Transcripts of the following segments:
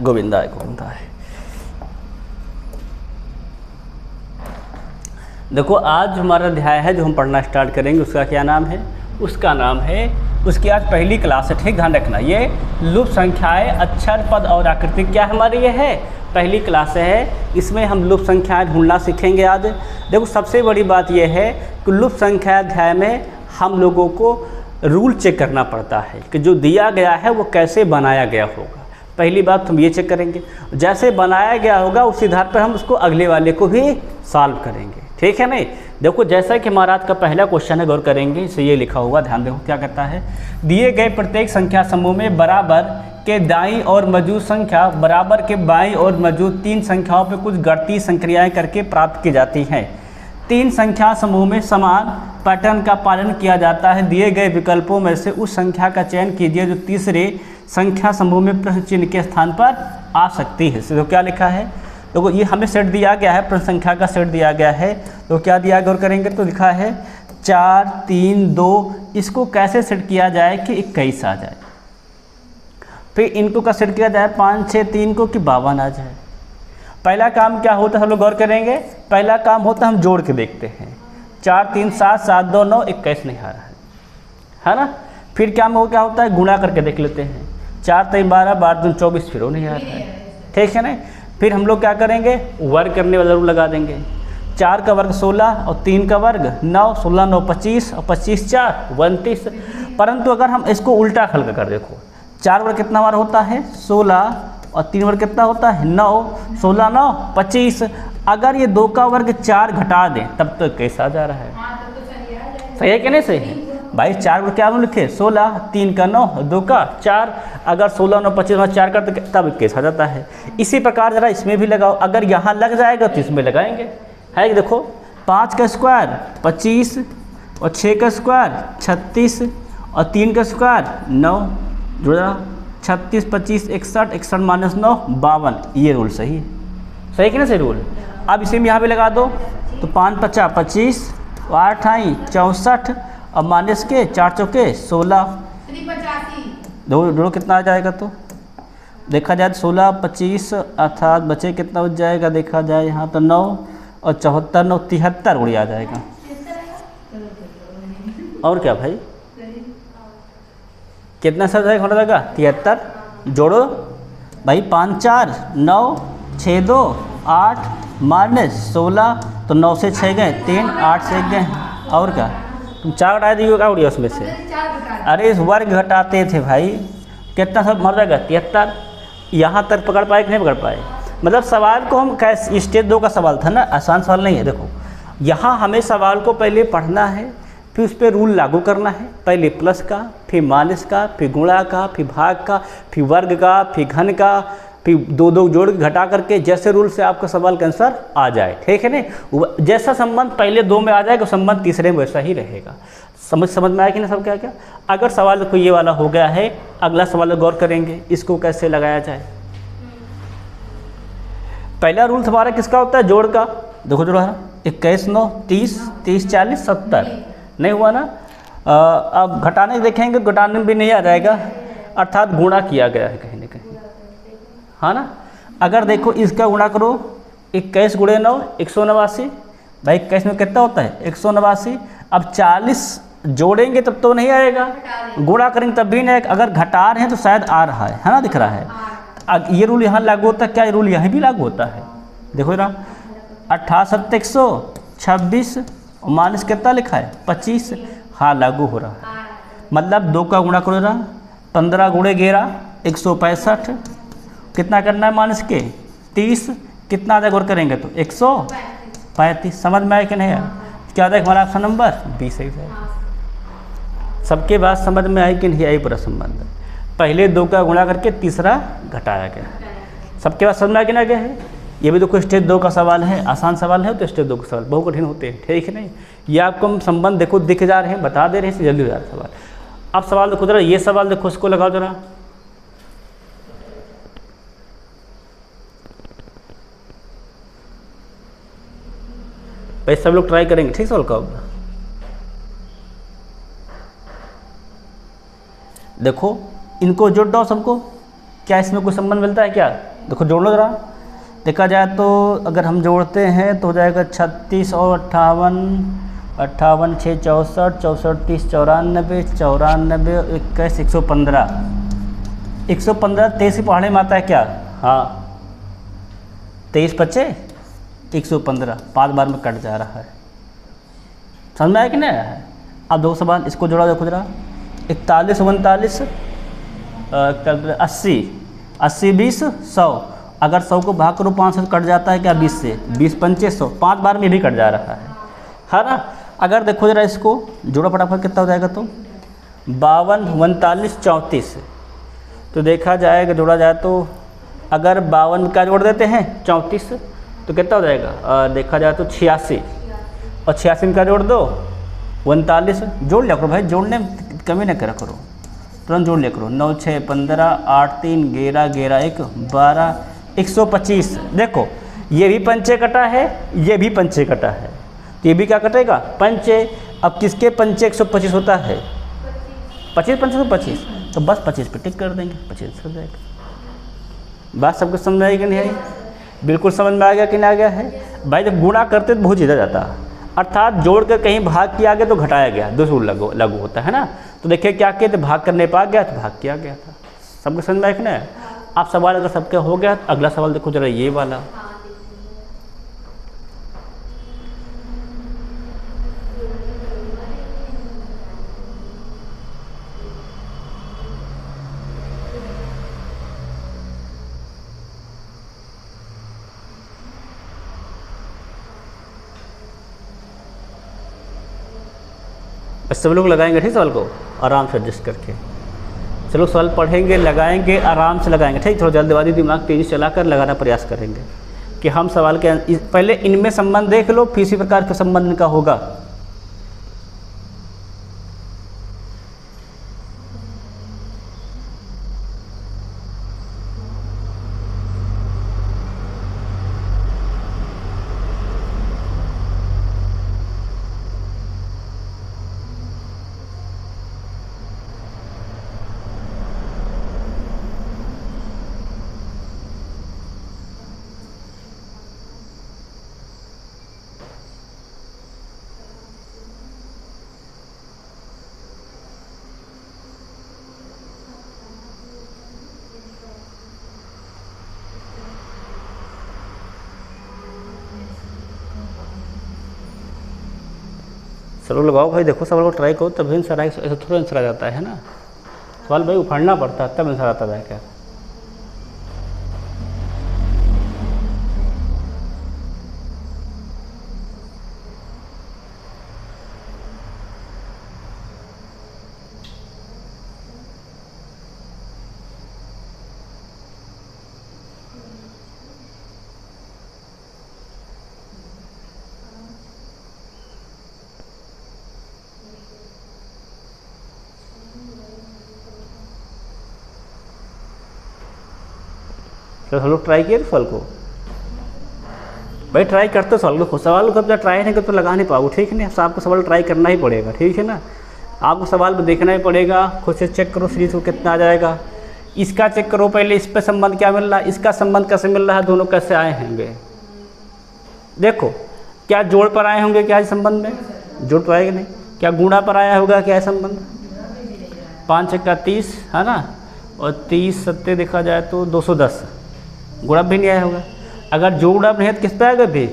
गोविंदाय गोविंदाय। देखो आज हमारा अध्याय है जो हम पढ़ना स्टार्ट करेंगे, उसका क्या नाम है? उसका नाम है, उसकी आज पहली क्लास है, ठीक ध्यान रखना। ये लुप्त संख्याएं, अक्षर, पद और आकृति क्या हमारी ये है? पहली क्लास है। इसमें हम लुप्त संख्याएं ढूंढना सीखेंगे आज। देखो सबसे बड़ी बात यह है कि लुप्त संख्या अध्याय में हम लोगों को रूल चेक करना पड़ता है कि जो दिया गया है वो कैसे बनाया गया होगा। पहली बात हम ये चेक करेंगे, जैसे बनाया गया होगा उसी आधार पर हम उसको अगले वाले को भी सॉल्व करेंगे, ठीक है नहीं? देखो जैसा कि महाराज का पहला क्वेश्चन है, गौर करेंगे, इसे ये लिखा होगा, ध्यान देखो क्या कहता है। दिए गए प्रत्येक संख्या समूह में बराबर के दाईं और मौजूद संख्या बराबर के बाईं और मौजूद तीन संख्याओं पर कुछ गणितीय संक्रियाएं करके प्राप्त की जाती हैं। तीन संख्या समूह में समान पैटर्न का पालन किया जाता है। दिए गए विकल्पों में से उस संख्या का चयन कीजिए जो तीसरे संख्या समूह में प्रश्न चिन्ह के स्थान पर आ सकती है। तो क्या लिखा है? देखो ये हमें सेट दिया गया है, प्रश्न संख्या का सेट दिया गया है। तो क्या दिया गौर करेंगे तो लिखा है 4 3 2। इसको कैसे सेट किया जाए कि 21 आ जाए। फिर इनको का सेट किया जाए 5 6 3 को कि 52 आ जाए। पहला काम क्या होता है हम लोग गौर करेंगे, पहला काम होता है हम जोड़ के देखते हैं। 4 3 7 7 2 9 21 नहीं आ रहा है ना? फिर क्या होता है गुणा करके देख लेते हैं। 4 3 12 12 2 24 फिर वो नहीं आ रहा है, ठीक है ना? फिर हम लोग क्या करेंगे, वर्ग करने वाला रूल लगा देंगे। 4 का वर्ग 16 और 3 का वर्ग 9, 16 9 25 और 25 4 29। परंतु अगर हम इसको उल्टा खल कर देखो, 4 वर्ग कितना बार होता है 16 और 3 वर्ग कितना होता है 9, 16 9 25। अगर ये 2 का वर्ग 4 घटा दें तब तो कैसा जा रहा है? सही है कि नहीं? सही है भाई। 4 वर्ग क्या लिखे 16, 3 का 9, 2 का 4। अगर 16 9 25 में 4 करते तब कैसा जाता है? इसी प्रकार ज़रा इसमें भी लगाओ। अगर यहाँ लग जाएगा तो इसमें लगाएंगे, है कि देखो 5 का स्क्वायर 25 और 6 का स्क्वायर 36 और 3 का स्क्वायर 9, जुड़ा 36 25 61 61 माइनस 9 52। ये रूल सही है, सही कि ना? सही रूल। अब इसे यहाँ पे लगा दो तो 5 50 25 8 8 64 और माइनस के 4 चौके 16। दो कितना आ जाएगा? तो देखा जाए 16 25 अर्थात बचे कितना बच जाएगा, देखा जाए यहाँ तो 9 और 74 9 73 उड़ी आ जाएगा। और क्या भाई कितना सर जाएगा? हो जाएगा 73। जोड़ो भाई 5 4 9 6 2 8 माइनस 16 तो 9 से 6 गए 3 8 से 1 गए। और क्या तुम 4 घटा दिए क्या उड़ी उसमें से? अरे इस वर्ग घटाते थे भाई, कितना सब मर जाएगा 73। यहाँ तक पकड़ पाए कि नहीं पकड़ पाए? मतलब सवाल को हम कैसे, स्टेज 2 का सवाल था ना, आसान सवाल नहीं है। देखो यहाँ हमें सवाल को पहले पढ़ना है, फिर उस पर रूल लागू करना है। पहले प्लस का, फिर माइनस का, फिर गुणा का, फिर भाग का, फिर वर्ग का, फिर घन का, फिर 2 2 जोड़ के घटा करके जैसे रूल से आपका सवाल का आंसर आ जाए, ठीक है नहीं? जैसा संबंध पहले 2 में आ जाएगा संबंध तीसरे में वैसा ही रहेगा। समझ में आया कि ना सब? क्या क्या अगर सवाल देखो ये वाला हो गया है, अगला सवाल गौर करेंगे इसको कैसे लगाया जाए। पहला रूल हमारा किसका होता है? जोड़ का। देखो जोड़ा 21 9 30 30 40 70 नहीं हुआ ना? अब घटाने देखेंगे, घटाने में भी नहीं आ जाएगा, अर्थात गुणा किया गया है कहीं ना कहीं, हाँ ना? अगर देखो इसका गुणा करो 21 गुणे 9 189। भाई 21 में कितना होता है 189। अब 40 जोड़ेंगे तब तो नहीं आएगा, गुणा करेंगे तब भी नहीं आएगा। अगर घटा रहे हैं तो शायद आ रहा है ना? दिख रहा है। अब ये रूल यहाँ लागू होता है क्या? ये रूल यहाँ भी लागू होता है। देखो ना 28 126 और माइनस कितना लिखा है 25। हाँ लागू हो रहा है। मतलब 2 का गुणा करो रहा 15 गुणे 11 165। कितना करना है माइनस के 30। कितना आधा गौर करेंगे तो 135। समझ में आया कि नहीं आया? क्या आधा हमारा ऑप्शन नंबर 20 है। सबके बात समझ में आई कि नहीं आई? पूरा संबंध पहले 2 का गुणा करके तीसरा घटाया गया। सबके बात समझ में आ कि ना गया है? ये भी देखो स्टेज 2 का सवाल है, आसान सवाल है तो स्टेज 2 का सवाल बहुत कठिन होते हैं, ठीक है नहीं? ये आपको हम संबंध देखो दिख जा रहे हैं, बता दे रहे हैं, जल्दी हो जा रहा है सवाल। अब सवाल देखो जरा, ये सवाल देखो, इसको लगाओ जरा। भाई सब लोग ट्राई करेंगे, ठीक सवाल का? देखो इनको जोड़ दो सबको, क्या इसमें कोई संबंध मिलता है क्या? देखो जोड़ लो ज़रा। देखा जाए तो अगर हम जोड़ते हैं तो हो जाएगा 36 और 58, 58 6 64, 64 30 94, 94 21 115, 115 23 की पहाड़े में आता है क्या? हाँ 23 25 115, 5 बार में कट जा रहा है। समझ में आया कि नहीं आया है? अब दो सवाल इसको जोड़ा देखो जरा। 41 39 80, 80 20 100, अगर 100 को भाग करो 5 से तो कट जाता है क्या? 20 से, 20 25 100, 5 बार में भी कट जा रहा है ना। अगर देखो जरा इसको जोड़ा फटाफट कितना हो जाएगा तो 52 39 34, तो देखा जाएगा जोड़ा जाए तो अगर 52 का जोड़ देते हैं 34 तो कितना हो जाएगा? देखा जाए तो 86, और 86 का जोड़ दो 39, जोड़ लिया करो भाई, जोड़ने में कमी ना करा करो, तुरंत जोड़ लिया करो। 9 6 15 8 3 11 11 1 12 125। देखो ये भी पंचे कटा है, ये भी पंचे कटा है, तो ये भी क्या कटेगा? पंचे। अब किसके पंचे 125 होता है? 25 पंचे तो 25, तो बस 25 पे टिक कर देंगे, 25 हो जाएगा। बात सबको समझ में आई कि नहीं आई? बिल्कुल समझ में आ गया कि नहीं आ गया है भाई? जब गुणा करते तो बहुत ज़्यादा जाता, अर्थात जोड़ कर कहीं भाग किया गया तो घटाया गया, दो सूत्र लागू होता है ना। तो देखिए क्या किए थे, भाग करने पा गया तो भाग किया गया था। सबको समझ में आया कि नहीं? आप सवाल अगर सबके हो गया तो अगला सवाल देखो जरा, ये वाला। बस सब लोग लगाएंगे ठीक सवाल को आराम से एडजस्ट करके। चलो सवाल पढ़ेंगे, लगाएंगे, आराम से लगाएंगे ठीक। थोड़ा जल्दबाजी, दिमाग तेज़ी चलाकर लगाना प्रयास करेंगे कि हम सवाल के पहले इनमें संबंध देख लो, फिर इसी प्रकार के संबंध इनका होगा। चलो लगाओ भाई, देखो सवाल को ट्राई करो, तभी आंसर आएगा। ऐसा थोड़ा आंसर आ जाता है ना, सवाल भाई उफाड़ना पड़ता है तब आंसर आता है क्या। तो हम लोग ट्राई किए सवाल को भाई, ट्राई करते सवाल को, सवाल को जब ट्राई नहीं करते तो लगा नहीं पाओगे ठीक है ना। आपको सवाल ट्राई करना ही पड़ेगा ठीक है ना। आपको सवाल को देखना ही पड़ेगा, खुद से चेक करो सीरीज को कितना आ जाएगा। इसका चेक करो पहले, इस पर संबंध क्या मिल रहा है, इसका संबंध कैसे मिल रहा है, दोनों कैसे आए होंगे। देखो क्या जोड़ पर आए होंगे, क्या है संबंध में जोड़ तो आएगा नहीं। क्या गुणा पर आया होगा, क्या है संबंध, 5 × 30 है ना, और 30 सत्ते देखा जाए तो 210, गुणा भी नहीं आया होगा। अगर जोड़ा नहीं है तो किस पे आएगा, भी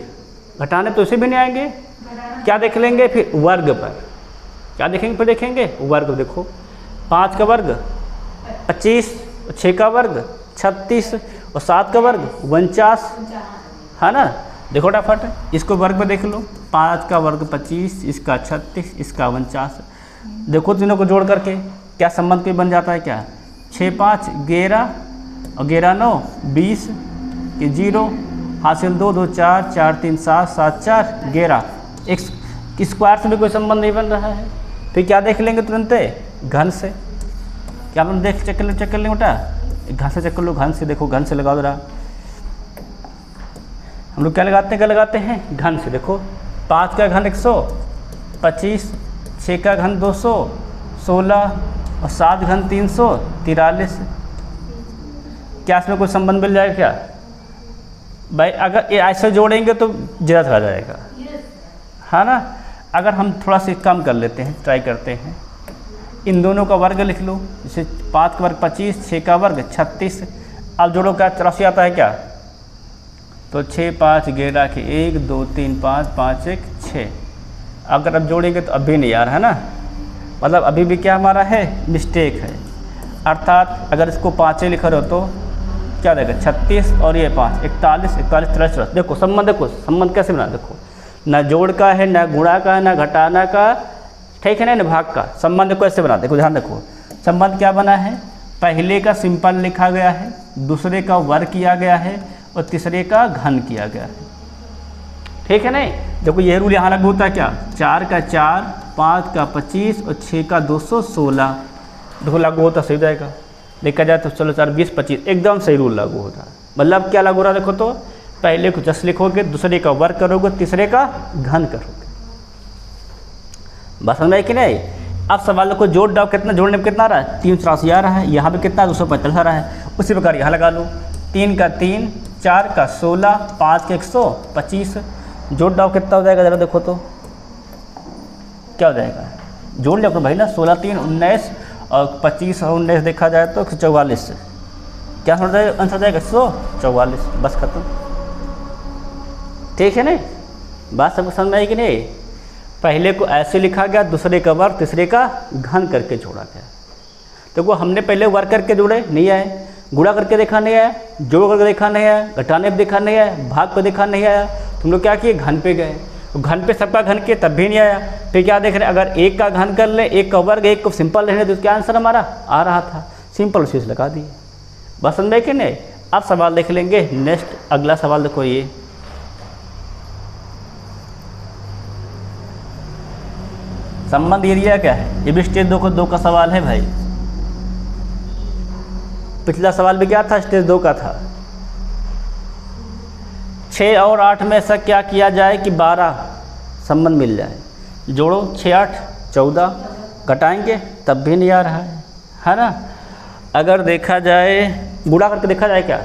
घटाने तो उसे भी नहीं आएंगे। क्या देख लेंगे फिर, वर्ग पर। क्या देखेंगे फिर, देखेंगे वर्ग। देखो 5 का वर्ग 25, 6 का वर्ग 36, और 7 का वर्ग 49 है ना। देखो फटाफट इसको वर्ग में देख लो, 5 का वर्ग 25, इसका 36, इसका 49। देखो तीनों को जोड़ करके क्या संबंध पे बन जाता है, क्या 6 5 11 और 11 9 20 के 0 हासिल 2 2 4 4 3 7 7 4 11। एक स्क्वायर से भी कोई संबंध नहीं बन रहा है। फिर क्या देख लेंगे तुरंत, घन से। क्या हम देख चेक कर लेंगे बेटा, घन से चेक कर लो, घन से। देखो घन से लगाओ जरा, हम लोग क्या लगाते हैं घन से। देखो 5 का घन 100, 25, 6 का घन 200, 16 और 7 घन 343। क्या इसमें कोई संबंध मिल जाएगा क्या भाई? अगर ये ऐसे जोड़ेंगे तो ज़्यादा आ जाएगा, है ना। अगर हम थोड़ा सा कम कर लेते हैं, ट्राई करते हैं, इन दोनों का वर्ग लिख लो, जैसे 5 का वर्ग 25, 6 का वर्ग 36। अब जोड़ो क्या 84 आता है क्या? तो 6 5 11 के 1 2 3 5 5 1 6। अगर अब जोड़ेंगे तो अभी नहीं आ रहा है ना, मतलब अभी भी क्या हमारा है, मिस्टेक है। अर्थात अगर इसको 5 लिखा रहो तो क्या देगा 36 और ये 5 41 41 43। देखो संबंध, देखो संबंध कैसे बना, देखो ना जोड़ का है, ना गुणा का, ना घटाना का, ठीक है ना भाग का। संबंध को ऐसे बना, देखो ध्यान रखो, संबंध क्या बना है, पहले का सिंपल लिखा गया है, दूसरे का वर्ग किया गया है और तीसरे का घन किया गया है, ठीक है नहीं। देखो ये रूल यहाँ लागू होता है क्या, 4 का 4, 5 का 25 और 6 का 216। देखो लागू होता, सही जाएगा। देखा जाए तो चलो 4 20 25 एकदम सही रूल लागू होता है। मतलब क्या लागू हो रहा है, देखो तो पहले को 10 लिखोगे, दूसरे का वर्ग करोगे, तीसरे का घन करोगे। बस समझ में कि नहीं। अब सवाल को जोड़ डाओ, कितना जोड़ने में कितना आ रहा है, 384 आ रहा है, यहाँ पे कितना 245 आ रहा है। उसी प्रकार यहाँ लगा लो, 3 का 3, 4 का 16, 5 का 125। जोड़ डाओ कितना हो जाएगा, ज़रा देखो तो क्या हो जाएगा, जोड़ लिया भाई ना, 16 3 19 और 25 और 19 देखा जाए तो 144। क्या हो जाएगा, आंसर जाएगा 144। बस खत्म, ठीक है नहीं। बात सबको समझ में आई कि नहीं। पहले को ऐसे लिखा गया, दूसरे का वर्ग तीसरे का घन करके जोड़ा गया। तो वो हमने पहले वर्ग करके जोड़े नहीं आए, गुणा करके देखा नहीं आया, जोड़ करके देखा नहीं आया, घटाने पे देखा नहीं आया, भाग पे देखा नहीं आया। तुम लोग क्या किए, घन पे गए, घन पे सबका घन किए तब भी नहीं आया। फिर क्या देख रहे हैं, अगर एक का घन कर ले, एक का वर्ग, एक को सिंपल रहने तो क्या आंसर हमारा आ रहा था, सिंपल उसी से लगा दिए। बस समझे कि नहीं। अब सवाल देख लेंगे नेक्स्ट, अगला सवाल देखो, ये संबंध एरिया क्या है, ये भी स्टेज 2 का सवाल है भाई। पिछला सवाल भी क्या था, स्टेज 2 का था। 6 और 8 में ऐसा क्या किया जाए कि 12 संबंध मिल जाए। जोड़ो 6 8 14, घटाएंगे तब भी नहीं आ रहा है ना। अगर देखा जाए, गुणा करके देखा जाए क्या,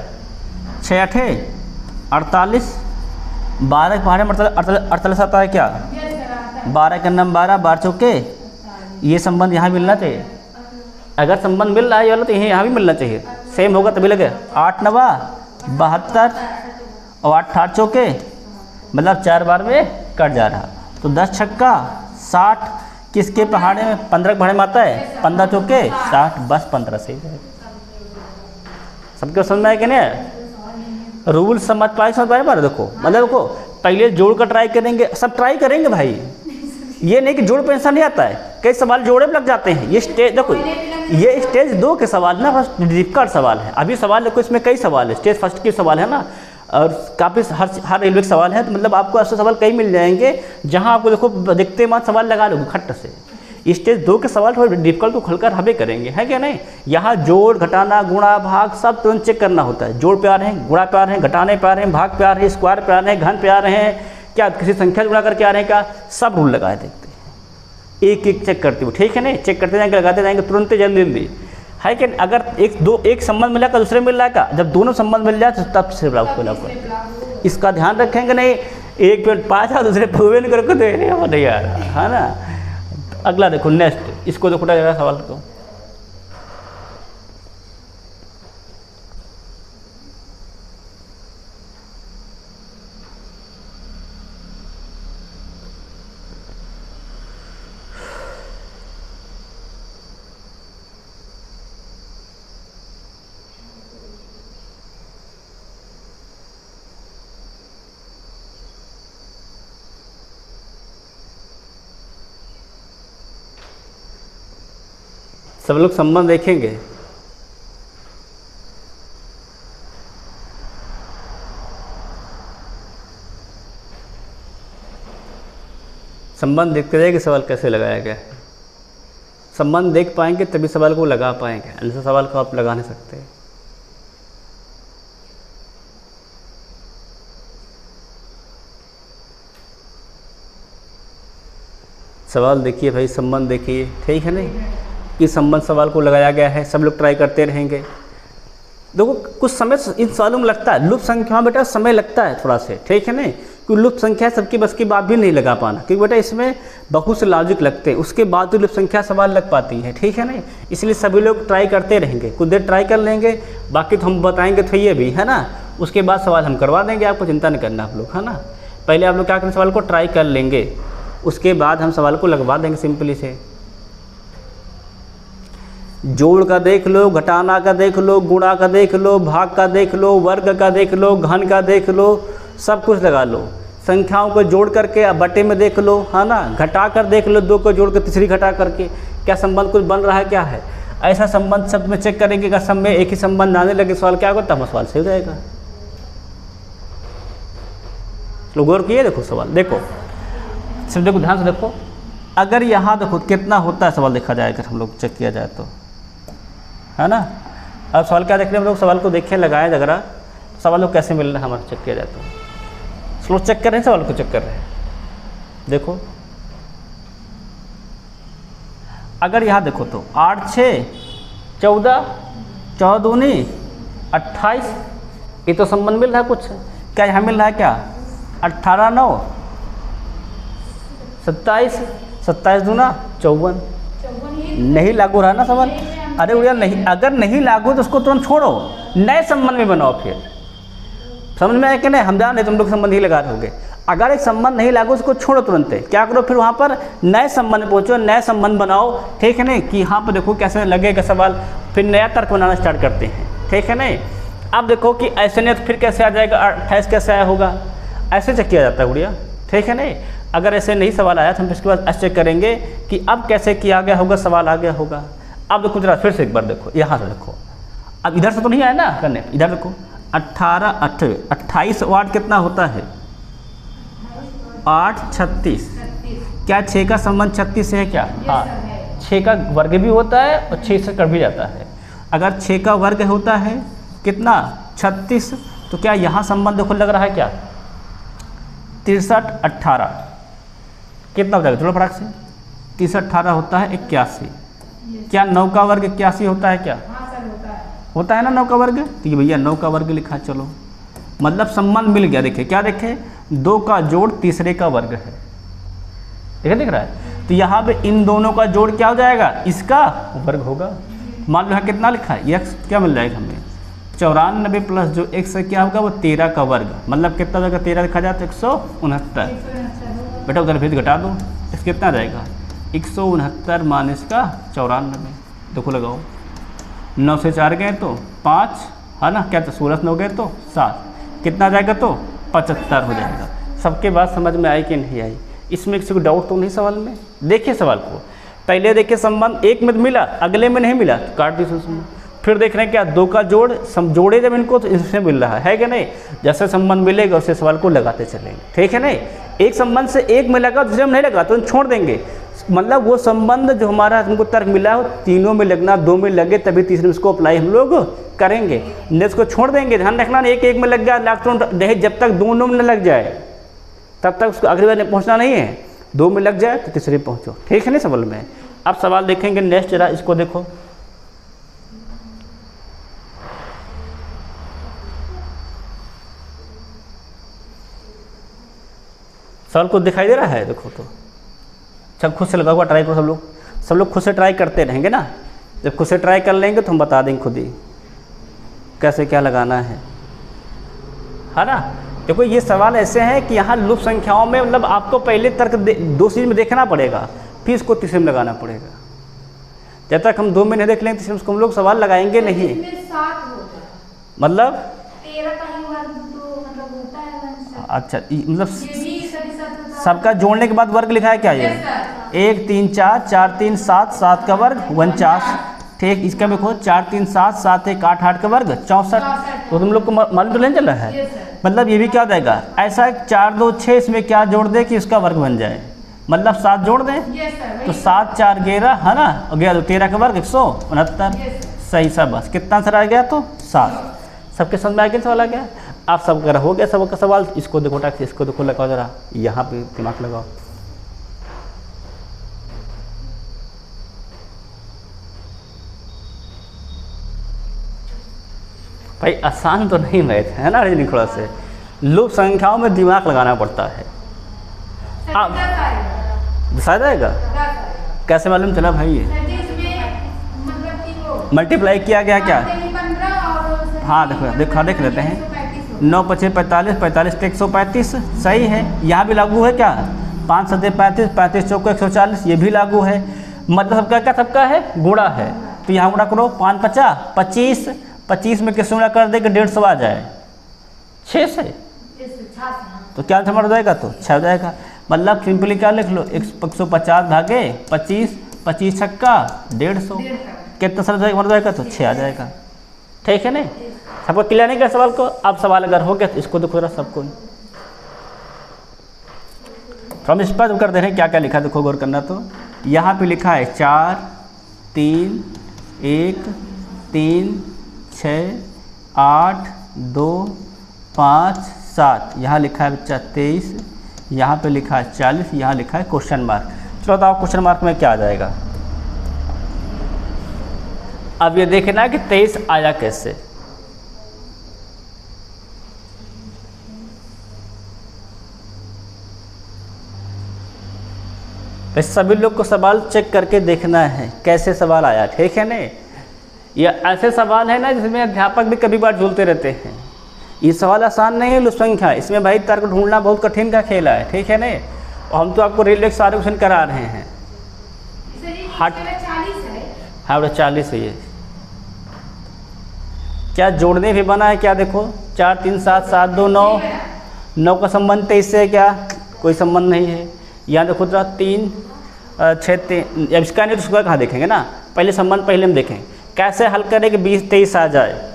6 8 48, 12 के पहाड़े में 48 आता है क्या, 12 के नम 12, 12 चौके, ये संबंध यहाँ मिलना चाहिए। अगर संबंध मिल रहा है ये वाला तो यहाँ भी मिलना चाहिए, सेम होगा तभी लगे। 8 9 72 और 8 8 चौके, मतलब 4 बार में कट जा रहा। तो 10 छक्का 60, किसके पहाड़े में, 15 के पहाड़े में आता है, 15 चौके 60, बस 15 सही है। सबके समझ में आए कि नहीं, रूल समझ पाए पर देखो, मतलब देखो पहले जोड़ कर ट्राई करेंगे, सब ट्राई करेंगे भाई, ये नहीं कि जोड़ पे आंसर नहीं आता है, कई सवाल जोड़े में लग जाते हैं। ये स्टेज देखो, ये स्टेज 2 के सवाल ना, बस डिफिकल्ट सवाल है। अभी सवाल देखो, इसमें कई सवाल है, स्टेज 1 के सवाल है ना, और काफ़ी हर रेलवे के सवाल है। तो मतलब आपको ऐसे सवाल कई मिल जाएंगे जहां आपको देखो देखते मत सवाल लगा लो खट्ट से। स्टेज 2 के सवाल थोड़े डिफिकल्ट तो खुलकर हमें करेंगे, है क्या नहीं। यहाँ जोड़ घटाना गुणा भाग सब तुरंत चेक करना होता है। जोड़ पे आ रहे हैं, गुणा पे आ रहे हैं, घटाने पे आ रहे हैं, भाग पे आ रहे हैं, स्क्वायर पे आ रहे हैं, घन पे आ रहे हैं, क्या किसी संख्या गुणा करके आ रहे हैं, क्या सब रूल लगाए देखते हैं, एक एक चेक करते हुए, ठीक है नहीं। चेक करते जाएंगे, लगाते जाएंगे, तुरंत जल्दी जल्दी, है कि अगर एक संबंध मिला का दूसरे मिल रहा है, जब दोनों संबंध मिल जाए तो तब से इसका ध्यान रखेंगे नहीं। एक पे 5 और दूसरे पूरे नहीं करके तो नहीं आ रहा है ना। अगला देखो नेक्स्ट, इसको देखो जरा सवाल को, सब लोग संबंध देखेंगे। संबंध देखते रहिए कि सवाल कैसे लगाया गया है। संबंध देख पाएंगे तभी सवाल को लगा पाएंगे, ऐसे सवाल को आप लगा नहीं सकते। सवाल देखिए भाई, संबंध देखिए, ठीक है नहीं। इस संबंध सवाल को लगाया गया है, सब लोग ट्राई करते रहेंगे। देखो कुछ समय इन सवालों में लगता है, लुप्त संख्या में बेटा समय लगता है थोड़ा से, ठीक है नहीं, क्योंकि लुप्त संख्या सबकी बस की बात भी नहीं लगा पाना, क्योंकि बेटा इसमें बहुत से लॉजिक लगते हैं, उसके बाद तो लुप्त संख्या सवाल लग पाती है, ठीक है नहीं। इसलिए सभी लोग ट्राई करते रहेंगे, कुछ देर ट्राई कर लेंगे, बाकी तो हम बताएंगे तो ये भी है ना, उसके बाद सवाल हम करवा देंगे, आपको चिंता नहीं करना आप लोग, है ना। पहले आप लोग क्या करें, सवाल को ट्राई कर लेंगे, उसके बाद हम सवाल को लगवा देंगे सिंपली से। जोड़ का देख लो, घटाना का देख लो, गुणा का देख लो, भाग का देख लो, वर्ग का देख लो, घन का देख लो, सब कुछ लगा लो। संख्याओं को जोड़ करके अब बटे में देख लो, है ना, घटा कर देख लो, 2 को जोड़ कर तीसरी घटा करके क्या संबंध कुछ बन रहा है, क्या है ऐसा संबंध सब में चेक करेंगे। अगर सब में एक ही संबंध आने लगे सवाल क्या होगा, तब सवाल सही हो जाएगा। लोग गौर किए, देखो सवाल देखो, सिर्फ देखो ध्यान से देखो, अगर यहाँ देखो कितना होता है सवाल देखा जाए, अगर हम लोग चेक किया जाए तो, है ना। अब सवाल क्या देख रहे हैं हम लोग, सवाल को देखें, लगाए जगरा सवाल को कैसे मिल रहा है हमारा, चेक किया जाए तो स्लो चेक कर रहे हैं, सवाल को चेक कर रहे हैं। देखो अगर यहाँ देखो तो 8 6 14 14 दूनी 28, ये तो संबंध मिल रहा है कुछ, क्या यहाँ मिल रहा है क्या, 18 9 27 27 दूना 54, नहीं लागू रहा ना सवाल। अरे भैया नहीं, अगर नहीं लागू तो उसको तुरंत छोड़ो, नए संबंध में बनाओ, फिर समझ में आया कि नहीं, हम जान रहे तुम लोग संबंध ही लगा रहे होगे। अगर एक संबंध नहीं लागू उसको छोड़ो तुरंत, क्या करो फिर वहाँ पर नए संबंध पहुँचो, नए संबंध बनाओ, ठीक है नहीं, कि यहाँ पर देखो कैसे लगेगा सवाल, फिर नया तर्क बनाना स्टार्ट करते हैं, ठीक है नहीं। अब देखो कि ऐसे नहीं तो फिर कैसे आ जाएगा, 28 कैसे आया होगा, ऐसे चेक किया जाता है गुड़िया, ठीक है नहीं। अगर ऐसे नहीं सवाल आया तो हम इसके बाद ऐसे चेक करेंगे कि अब कैसे किया गया होगा, सवाल आ गया होगा। अब देखो जरा फिर से एक बार देखो, यहाँ से देखो, अब इधर से तो नहीं आया ना करने, इधर देखो 18 28 8 कितना होता है, 8 36, क्या 6 का संबंध 36 से है क्या, हाँ 6 का वर्ग भी होता है और 6 से कट भी जाता है। अगर 6 का वर्ग होता है कितना 36, तो क्या यहाँ संबंध देखो लग रहा है क्या 63 18, कितना हो जाएगा चलो फटाक से, 63 18 होता है 81, क्या 9 का वर्ग 81 होता है क्या, होता है ना 9 का वर्ग, तो ये भैया 9 का वर्ग लिखा, चलो मतलब संबंध मिल गया। देखे क्या देखे, 2 का जोड़ तीसरे का वर्ग है, देखा दिख रहा है, तो यहाँ पे इन दोनों का जोड़ क्या हो जाएगा, इसका वर्ग होगा। मान लो यहाँ कितना लिखा है, x क्या मिल जाएगा हमें 94 प्लस जो x है क्या होगा वो 13 का वर्ग, मतलब कितना हो जाएगा 13 लिखा जाए तो 169, बेटा उधर फिर घटा दो, इस कितना आ जाएगा 169 माइनस का 94, देखो लगाओ 9 से 4 गए तो 5, है ना, क्या तो 16 9 गए तो 7, कितना आ जाएगा तो 75 हो जाएगा। सबके बात समझ में आई कि नहीं आई, इसमें किसी को डाउट तो नहीं सवाल में। देखिए सवाल को पहले देखिए, संबंध एक में मिला अगले में नहीं मिला तो काट दी उसमें, फिर देख रहे हैं क्या 2 का जोड़ जोड़े जब इनको तो इससे मिल रहा है कि नहीं, जैसे संबंध मिलेगा उससे सवाल को लगाते चलेंगे, ठीक है नहीं। एक संबंध से एक में लगा दूसरे में नहीं लगा तो छोड़ देंगे, मतलब वो संबंध जो हमारा हमको तर्क मिला हो तीनों में लगना, 2 में लगे तभी तीसरे में उसको अप्लाई हम लोग करेंगे, नहीं उसको छोड़ देंगे। ध्यान रखना एक में लग गया लाख, जब तक दोनों में लग जाए तब तक उसको अगली बार पहुँचना नहीं है, 2 में लग जाए तो तीसरे में पहुँचो, ठीक है नहीं सवाल में। अब सवाल देखेंगे नेक्स्ट, जरा इसको देखो, सवाल को दिखाई दे रहा है, देखो तो सब खुद से लगा हुआ, ट्राई करो सब लोग खुद से ट्राई करते रहेंगे ना, जब खुद से ट्राई कर लेंगे तो हम बता देंगे खुद ही कैसे क्या लगाना है ना। देखो ये सवाल ऐसे हैं कि यहाँ लुप्त संख्याओं में मतलब आपको पहले तर्क 2 चीज़ में देखना पड़ेगा, फिर इसको तीसरे में लगाना पड़ेगा। जब तक हम 2 में नहीं देख लेंगे तीसरे में उसको हम लोग सवाल लगाएंगे नहीं, मतलब अच्छा मतलब सबका जोड़ने के बाद वर्ग लिखा है क्या, ये 1 3 4 4 3 7 7 का वर्ग 49, ठीक। इसका देखो 4 3 7 7 1 8 8 का वर्ग 64, तो तुम लोग को मालूम तो नहीं चल रहा है, मतलब ये भी क्या हो जाएगा ऐसा 4 2 6, इसमें क्या जोड़ दे कि उसका वर्ग बन जाए, मतलब 7 जोड़ दें तो 7 4 11, है ना, और 11 तो 13 का वर्ग 169, सही सब, बस कितना आंसर आ गया तो 7। सबके समझ में आ गया सवाल आ गया। आप सब अगर हो गया सबका सवाल, इसको देखो टैक्स, इसको देखो लगाओ जरा, यहाँ पे दिमाग लगाओ। भाई आसान तो नहीं मैथ है ना रीजनिंग, थोड़ा से लुप संख्याओं में दिमाग लगाना पड़ता है। अब शायद आएगा, कैसे मालूम चला भाई? ये मल्टीप्लाई किया गया क्या? हाँ देखो देख लेते हैं। 9 × 5 = 45, 45 × 135 सही है। यहाँ भी लागू है क्या? 5 × 7 = 35, 35 × 4 = 140, ये भी लागू है। मतलब सबका क्या सबका है? गुणा है। तो यहाँ गुणा करो, 5 × 5 = 25, 25 में किससे गुणा कर दे कि 150 आ जाए? 6 से। तो क्या आंसर हो जाएगा? तो 6 हो जाएगा। मतलब सिंपली क्या लिख लो, 150 भागे 25, 25 छक्का 150, कितना सर मर जाएगा? तो 6 आ जाएगा। ठीक है नहीं? सबको क्लियर नहीं कर सवाल को? अब सवाल अगर हो गया तो इसको देखो जरा सबको, तो हम इस पर कर दे रहे हैं क्या क्या लिखा, देखो गौर करना। तो यहाँ पे लिखा है 4 3 1 3 6 8 2 5 7, यहाँ लिखा है बच्चा 23, यहाँ पे लिखा है 40, यहाँ लिखा है क्वेश्चन मार्क। चलो बताओ क्वेश्चन मार्क में क्या आ जाएगा? अब ये देखना कि 23 आया कैसे। तो सभी लोग को सवाल चेक करके देखना है कैसे सवाल आया, ठीक है नहीं? ये ऐसे सवाल है ना जिसमें अध्यापक भी कभी बार झूलते रहते हैं। ये सवाल आसान नहीं है लुप्त संख्या, इसमें भाई तर्क ढूंढना बहुत कठिन का खेल है, ठीक है नहीं? और हम तो आपको रेलवे के सारे क्वेश्चन करा रहे हैं। हाँ 40 है ये। क्या जोड़ने भी बना है क्या? देखो 4 3 7 7 2 9, 9 का संबंध 23 से क्या? कोई संबंध नहीं है। यहाँ देखो जरा 3 6 3, अब इसका नहीं तो उसका कहाँ देखेंगे ना, पहले संबंध पहले हम देखें कैसे हल करें कि 20 23 आ जाए।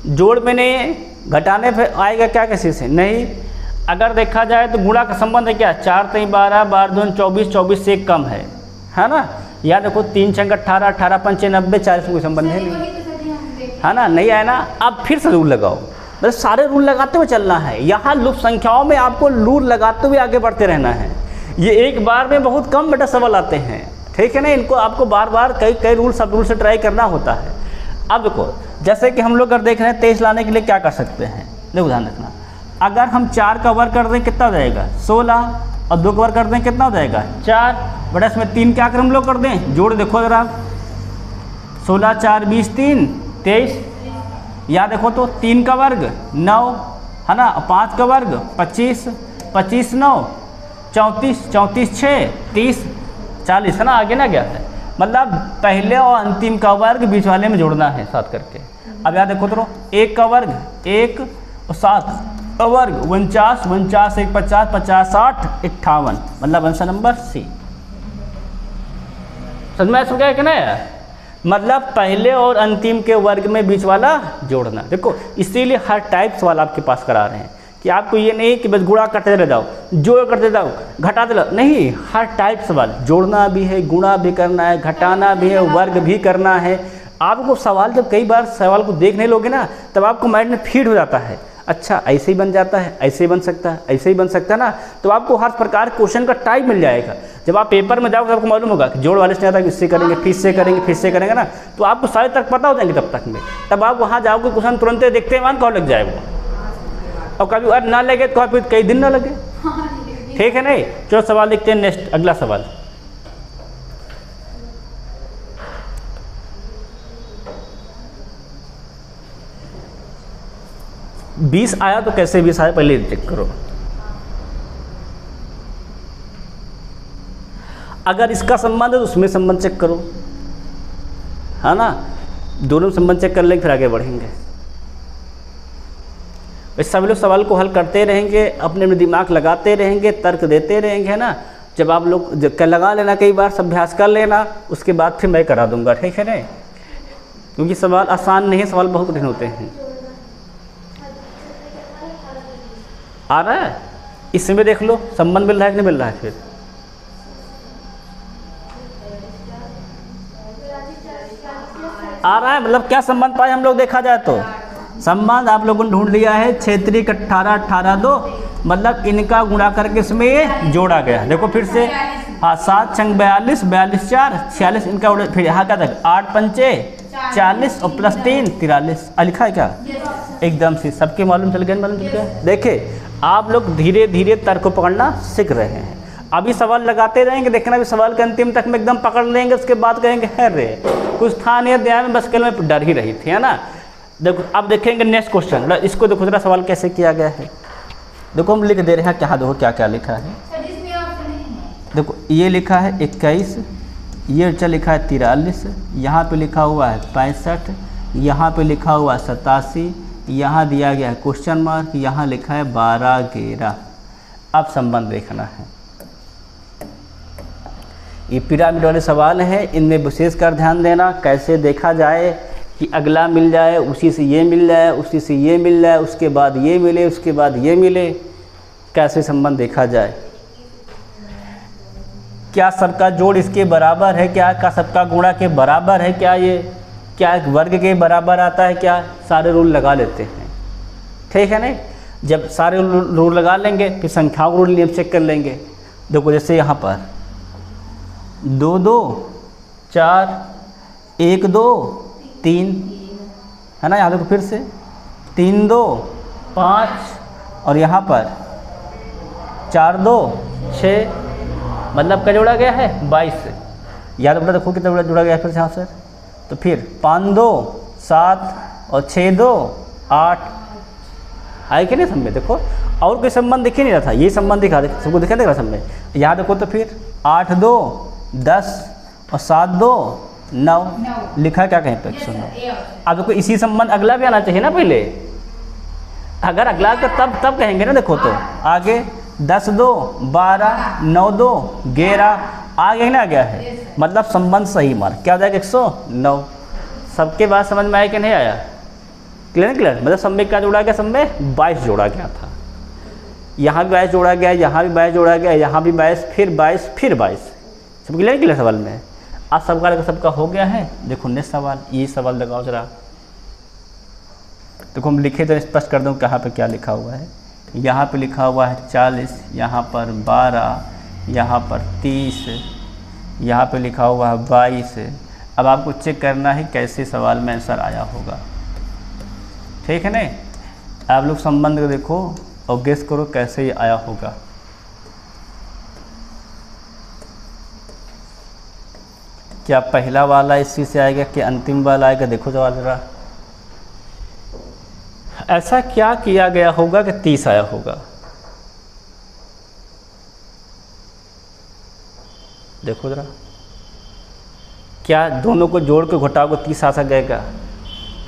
जोड़ में नहीं है, घटाने पे आएगा क्या किसी से? नहीं। अगर देखा जाए तो गुणा का संबंध है क्या? 4 3 12, 12 2 24, 24 से एक कम है ना? या देखो 3 6 18, 18 5 90, 40 कोई संबंध है नहीं, है ना? नहीं आया ना? अब फिर से रूल लगाओ, मतलब सारे रूल लगाते हुए चलना है। यहाँ लुप्त संख्याओं में आपको रूल लगाते हुए आगे बढ़ते रहना है। ये एक बार में बहुत कम बेटा सवाल आते हैं, ठीक है ना? इनको आपको बार बार कई रूल सब रूल से ट्राई करना होता है। अब देखो जैसे कि हम लोग अगर देख रहे हैं 23 लाने के लिए क्या कर सकते हैं, देखो ध्यान रखना। अगर हम 4 का वर्ग कर दें कितना हो जाएगा? 16, और 2 का वर्ग कर दें कितना हो जाएगा? 4, बटा इसमें 3 क्या कर हम लोग कर दें? जोड़ देखो जरा, 16 4 20 3 23, या देखो तो 3 का वर्ग 9 है ना, 5 का वर्ग 25, 25 9 34, 34 6 30 40 है ना? आगे ना गया है, मतलब पहले और अंतिम का वर्ग बीच वाले में जोड़ना है साथ करके। अब याद देखो तो 1 का वर्ग 1 और 7 का वर्ग 49, 49 1 50, 50 60 58, मतलब आंसर नंबर सी। समझ में आ गया कि नहीं? मतलब पहले और अंतिम के वर्ग में बीच वाला जोड़ना। देखो इसीलिए हर टाइप सवाल आपके पास करा रहे हैं कि आपको ये नहीं कि बस गुणा करते रह जाओ, जोड़ करते जाओ, घटा दे, नहीं, हर टाइप सवाल जोड़ना भी है, गुणा भी करना है, घटाना भी है, वर्ग भी करना है। आपको सवाल जब कई बार सवाल को देख नहीं लोगे ना, तब आपको माइंड में फीड हो जाता है, अच्छा ऐसे ही बन जाता है, ऐसे ही बन सकता है, ऐसे ही बन सकता है ना। तो आपको हर प्रकार क्वेश्चन का टाइप मिल जाएगा। जब आप पेपर में जाओगे आपको मालूम होगा कि जोड़ वाले से आता है, इससे करेंगे, फिर से करेंगे, फिर से करेंगे ना, तो आपको सारे तक पता हो जाएंगे तब तक में। तब आप वहाँ जाओगे क्वेश्चन तुरंत देखते हैं कौन लग जाए वो, और कभी और ना लगे तो फिर कई दिन ना लगे, ठीक है नहीं? चलो सवाल लिखते हैं नेक्स्ट, अगला सवाल। बीस आया तो कैसे 20 आया पहले चेक करो। अगर इसका संबंध है तो उसमें संबंध चेक करो, है ना? दोनों संबंध चेक कर लेंगे फिर आगे बढ़ेंगे। सभी लोग सवाल को हल करते रहेंगे, अपने में दिमाग लगाते रहेंगे, तर्क देते रहेंगे, है ना? जब आप लोग लगा लेना, कई बार अभ्यास कर लेना, उसके बाद फिर मैं करा दूंगा, ठीक है ना? क्योंकि सवाल आसान नहीं है, सवाल बहुत कठिन होते हैं। आ रहा है? इसमें देख लो संबंध मिल रहा है कि नहीं मिल रहा है? फिर आ रहा है, मतलब क्या संबंध पाए हम लोग देखा जाए तो संबंध आप लोगों ने ढूंढ लिया है। क्षेत्रीय 18 18 2, मतलब इनका गुणा करके इसमें ये जोड़ा गया। देखो फिर से, हाँ 7 6 42, 42 4 46, इनका फिर यहाँ क्या था 8 पंचे 40 और प्लस 3 43। लिखा है क्या? एकदम से सबके मालूम चल गया, मालूम चल गया। देखिए आप लोग धीरे धीरे तर्क को पकड़ना सीख रहे हैं। अभी सवाल लगाते रहेंगे, देखना भी सवाल के अंतिम तक में एकदम पकड़ लेंगे, उसके बाद कहेंगे है रे कुछ था नहीं ध्यान में, बस केवल में डर ही रही थी, है ना। देखो अब देखेंगे नेक्स्ट क्वेश्चन, इसको देखो जरा सवाल कैसे किया गया है। देखो हम लिख दे रहे हैं, क्या देखो क्या क्या लिखा है। देखो ये लिखा है 21, ये चल लिखा है 43, यहाँ पे लिखा हुआ है 65, यहाँ पे लिखा हुआ है 87, यहाँ दिया गया है क्वेश्चन मार्क, यहाँ लिखा है 12 11। अब संबंध देखना है। ये पिरामिड वाले सवाल हैं, इनमें विशेष कर ध्यान देना। कैसे देखा जाए कि अगला मिल जाए, उसी से ये मिल जाए, उसी से ये मिल जाए, उसके बाद ये मिले, उसके बाद ये मिले, कैसे संबंध देखा जाए। क्या सबका जोड़ इसके बराबर है, क्या सबका गुणा के बराबर है, क्या एक वर्ग के बराबर आता है, क्या सारे रूल लगा लेते हैं। ठीक है नहीं, जब सारे रूल लगा लेंगे फिर संख्याओं को रूल नियम चेक कर लेंगे। देखो जैसे यहाँ पर 2 2 4 1 2 3 है ना, यहाँ देखो फिर से 3 2 5 और यहाँ पर 4 2 6, मतलब क्या जोड़ा गया है 22। याद अपना देखो कितना जुड़ा गया है फिर से यहाँ से। तो फिर 5 2 7 और 6 2 8 है कि नहीं सब में। देखो और कोई संबंध दिख ही नहीं रहा था, ये संबंध दिखा सबको दिखा देगा सब में। यहाँ देखो तो फिर 8 2 10 और 7 2 9 लिखा है क्या कहीं पे सुनो। अब देखो इसी संबंध अगला भी आना चाहिए ना पहले, अगर अगला तो तब कहेंगे ना। देखो तो आगे 10 2 12 9 2 11 आगे ना गया है, मतलब संबंध सही मार्क क्या हो जाएगा 109। सबके बाद समझ में आया कि नहीं आया? क्लियर क्लियर, मतलब सब में क्या जोड़ा गया, सब में 22 जोड़ा गया था। यहाँ भी 22 जोड़ा गया, यहाँ भी 22 जोड़ा गया, यहाँ भी 22 फिर 22 फिर 22। सब क्लियर क्लियर सवाल में। आज सबका हो गया है। देखो नेक्स्ट सवाल, ये सवाल लगाओ जरा। देखो हम लिखे तो स्पष्ट कर दूँ कहाँ पे क्या लिखा हुआ है। यहाँ पे लिखा हुआ है 40, यहाँ पर 12, यहाँ पर 30, यहाँ पे लिखा हुआ है 22। अब आपको चेक करना है कैसे सवाल में आंसर आया होगा। ठीक है नहीं, आप लोग संबंध को देखो और गेस करो कैसे ये आया होगा। क्या पहला वाला इसी से आएगा कि अंतिम वाला आएगा? देखो जवाब जरा। ऐसा क्या किया गया होगा कि 30 आया होगा? देखो जरा, क्या दोनों को जोड़ के घटाओ को 30 आ सकेगा?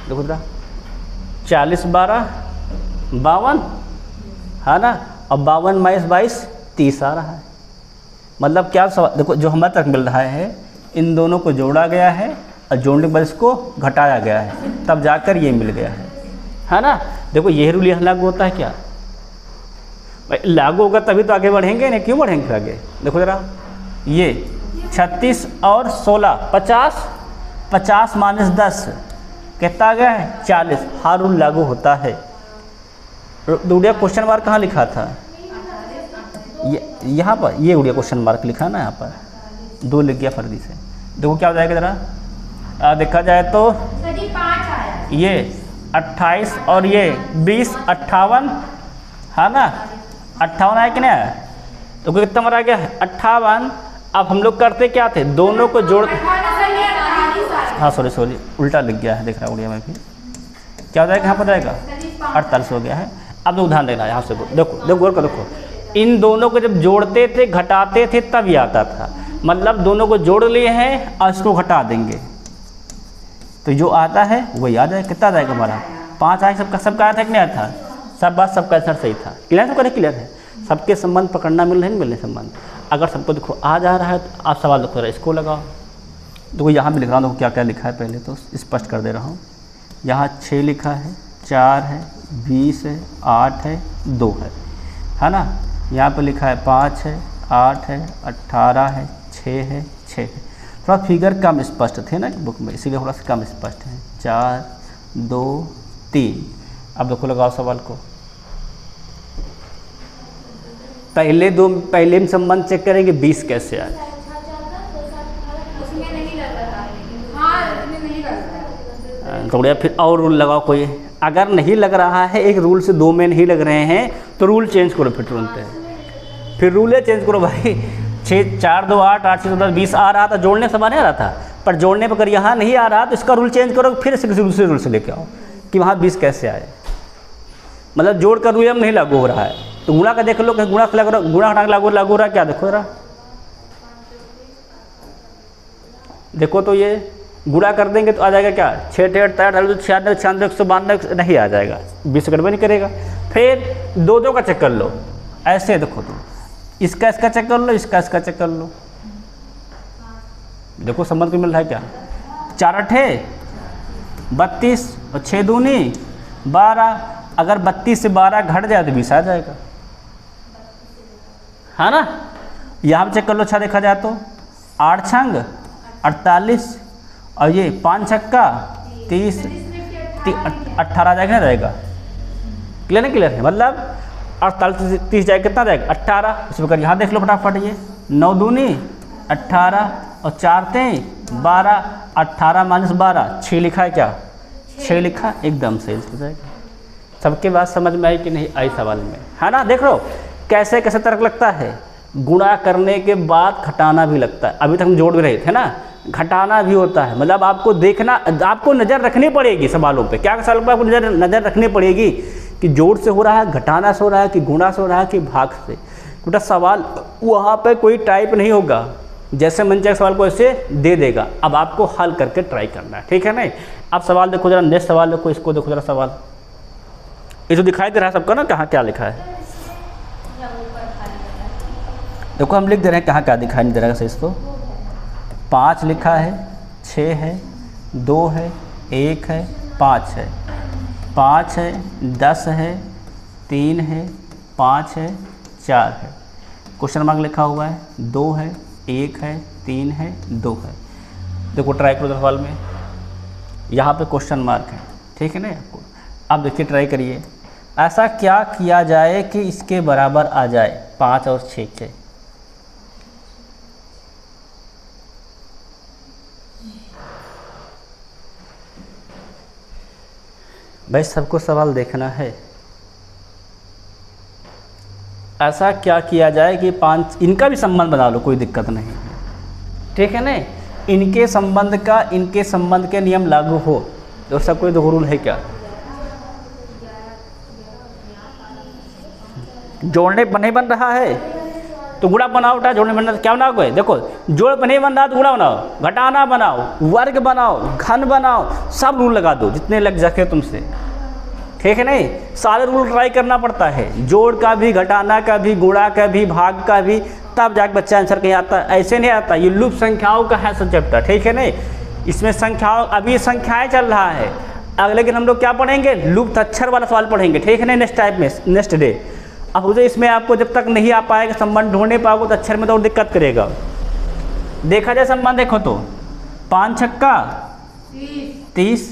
देखो जरा, 40 12 52 है ना, और 52 - 22 30 आ रहा है। मतलब क्या सवाल देखो, जो हमारे तक मिल रहा है इन दोनों को जोड़ा गया है और जोड़ने के बाद इसको घटाया गया है, तब जाकर ये मिल गया है ना। देखो ये रूल यहाँ लागू होता है क्या? भाई लागू होगा तभी तो आगे बढ़ेंगे, नहीं क्यों बढ़ेंगे आगे? देखो ज़रा, ये 36 और 16 50 50 - 10 कितना आ गया है 40। हर रूल लागू होता है। उड़िया क्वेश्चन मार्क कहाँ लिखा था? यहाँ पर ये उड़िया क्वेश्चन मार्क लिखा ना, यहाँ पर 2 लिख गया फर्जी से। देखो क्या हो जाएगा ज़रा, देखा जाए तो ये 28 और ये 20 58 है ना, 58 है कि नहीं है? तो कितना मरा गया है 58। अब हम लोग करते क्या थे, दोनों को जोड़, हाँ सॉरी उल्टा लिख गया है, देख रहा उड़िया में भी। क्या हो जाएगा यहाँ पर जाएगा 48 हो गया है। अब लोग ध्यान देना यहाँ से, देखो गौर कर देखो, इन दोनों को जब जोड़ते थे घटाते थे तब ये आता था। मतलब दोनों को जोड़ लिए हैं और इसको घटा देंगे तो जो आता है वही आ जाएगा। कितना जाएगा हमारा 5 आए। सबका आया था कि नहीं आया था? सब बात सबका आंसर सही था। क्लियर सबका क्लियर है। सबके संबंध पकड़ना मिल रहे हैं, मिल रहे संबंध। अगर सबको देखो आ जा रहा है तो आप सवाल देखो रहा इसको लगाओ। देखो यहाँ भी लिख रहा हूँ, देखो क्या क्या लिखा है, पहले तो स्पष्ट कर दे रहा हूँ। यहाँ 6 लिखा है, 4 है, 20 है, 8 है, 2 है ना। यहाँ पर लिखा है 5 है, 8 है, 18 है, 6 है, 6 है। थोड़ा फिगर कम स्पष्ट थे ना बुक में, इसीलिए थोड़ा सा कम स्पष्ट है। 4 2 3। अब देखो लगाओ सवाल को। पहले में संबंध चेक करेंगे 20 कैसे आए। तो बढ़िया, फिर और रूल लगाओ कोई। अगर नहीं लग रहा है, एक रूल से दो में नहीं लग रहे हैं, तो रूल चेंज करो फिर तुरंत है। फिर रूल चेंज करो भाई। 6 4 2 8 8 6 10 20 आ रहा था, जोड़ने से नहीं आ रहा था, पर जोड़ने पर अगर यहाँ नहीं आ रहा तो इसका रूल चेंज करो, फिर से किसी दूसरे रूल से लेके आओ कि वहाँ 20 कैसे आए। मतलब जोड़ का रूल नहीं लागू हो रहा है, तो गुणा का देख लो कि गुणा लग रहा, गुणा हटा लागू हो रहा है क्या, देखो जरा, देखो तो ये गुणा कर देंगे तो आ जाएगा क्या, 6 8 13 96 96 192 नहीं आ जाएगा, 20 गड़बड़ नहीं करेगा। फिर 2 2 का चेक कर लो, ऐसे देखो तो इसका चेक कर लो, इसका चेक कर लो, देखो समझ को मिल रहा है क्या। 4 8 32 और 6 दूनी 12, अगर 32 से 12 घट जाए तो 20 आ जाएगा, है ना। यहाँ पर चेक कर लो, अच्छा देखा जाए तो 8 छंग 48 और ये 5 छक्का 30 18 आ जाएगा, ना जाएगा, क्लियर नहीं क्लियर है। मतलब 48 30 जाएगा, कितना जाएगा 18। इस प्रकार यहाँ देख लो फटाफट, ये 9 दूनी 18 और 4 3 12, 18 - 12 6 लिखा है क्या, 6 लिखा, एकदम सही हो जाएगा। सबके बात समझ में आई कि नहीं आई सवाल में, है ना। देख लो कैसे कैसे तर्क लगता है, गुणा करने के बाद घटाना भी लगता है, अभी तक हम जोड़ भी रहे थे ना, घटाना भी होता है। मतलब आपको देखना, आपको नज़र रखनी पड़ेगी सवालों पे, क्या सवाल पे आपको नज़र रखनी पड़ेगी कि जोड़ से हो रहा है, घटाना से हो रहा है, कि गुणा से हो रहा है, कि भाग से। बेटा सवाल वहाँ पे कोई टाइप नहीं होगा, जैसे मन चाहे सवाल को ऐसे दे देगा, अब आपको हल करके ट्राई करना है, ठीक है नहीं। अब सवाल देखो जरा, नेक्स्ट सवाल देखो, इसको देखो जरा सवाल, ये जो दिखाई दे रहा है सबका ना, कहाँ क्या लिखा है देखो, हम लिख दे रहे हैं, कहाँ क्या दिखाई नहीं दे रहा है सही इसको। 5 लिखा है, 6 है, 2 है, 1 है, 5 है, 5 है, 10 है, 3 है, 5 है, 4 है, क्वेश्चन मार्क लिखा हुआ है, 2 है, 1 है, 3 है, 2 है। देखो ट्राई करो सवाल में, यहाँ पे क्वेश्चन मार्क है, ठीक है ना आपको। अब देखिए ट्राई करिए, ऐसा क्या किया जाए कि इसके बराबर आ जाए 5 और 6 के। भाई सबको सवाल देखना है, ऐसा क्या किया जाए कि 5, इनका भी संबंध बना लो, कोई दिक्कत नहीं है, ठीक है ना। इनके संबंध का, इनके संबंध के नियम लागू हो, तो सब कोई दो रूल है क्या, जोड़ने पर नहीं बन रहा है तो गुणा बनाओ, उठा जोड़ने बनना क्या बनाओगे, देखो जोड़ पर नहीं बन रहा तो गुणा बनाओ, घटाना बनाओ, वर्ग बनाओ, घन बनाओ, सब रूल लगा दो जितने लग सके तुमसे, ठीक है नहीं। सारे रूल ट्राई करना पड़ता है, जोड़ का भी, घटाना का भी, गुणा का भी, भाग का भी, तब जाके बच्चा आंसर कहीं आता है, ऐसे नहीं आता। ये लुप्त संख्याओं का है सब्जेक्ट, ठीक है नहीं। इसमें संख्याओं, अभी संख्याएँ चल रहा है, अगले दिन हम लोग क्या पढ़ेंगे, लुप्त अक्षर वाला सवाल पढ़ेंगे, ठीक है नहीं, नेक्स्ट टाइप में, नेक्स्ट डे। अब मुझे इसमें आपको जब तक नहीं आ पाएगा, संबंध ढूंढने पाओगे तो अक्षर में तो और दिक्कत करेगा। देखा जाए संबंध, देखो तो 5 छक्का 30,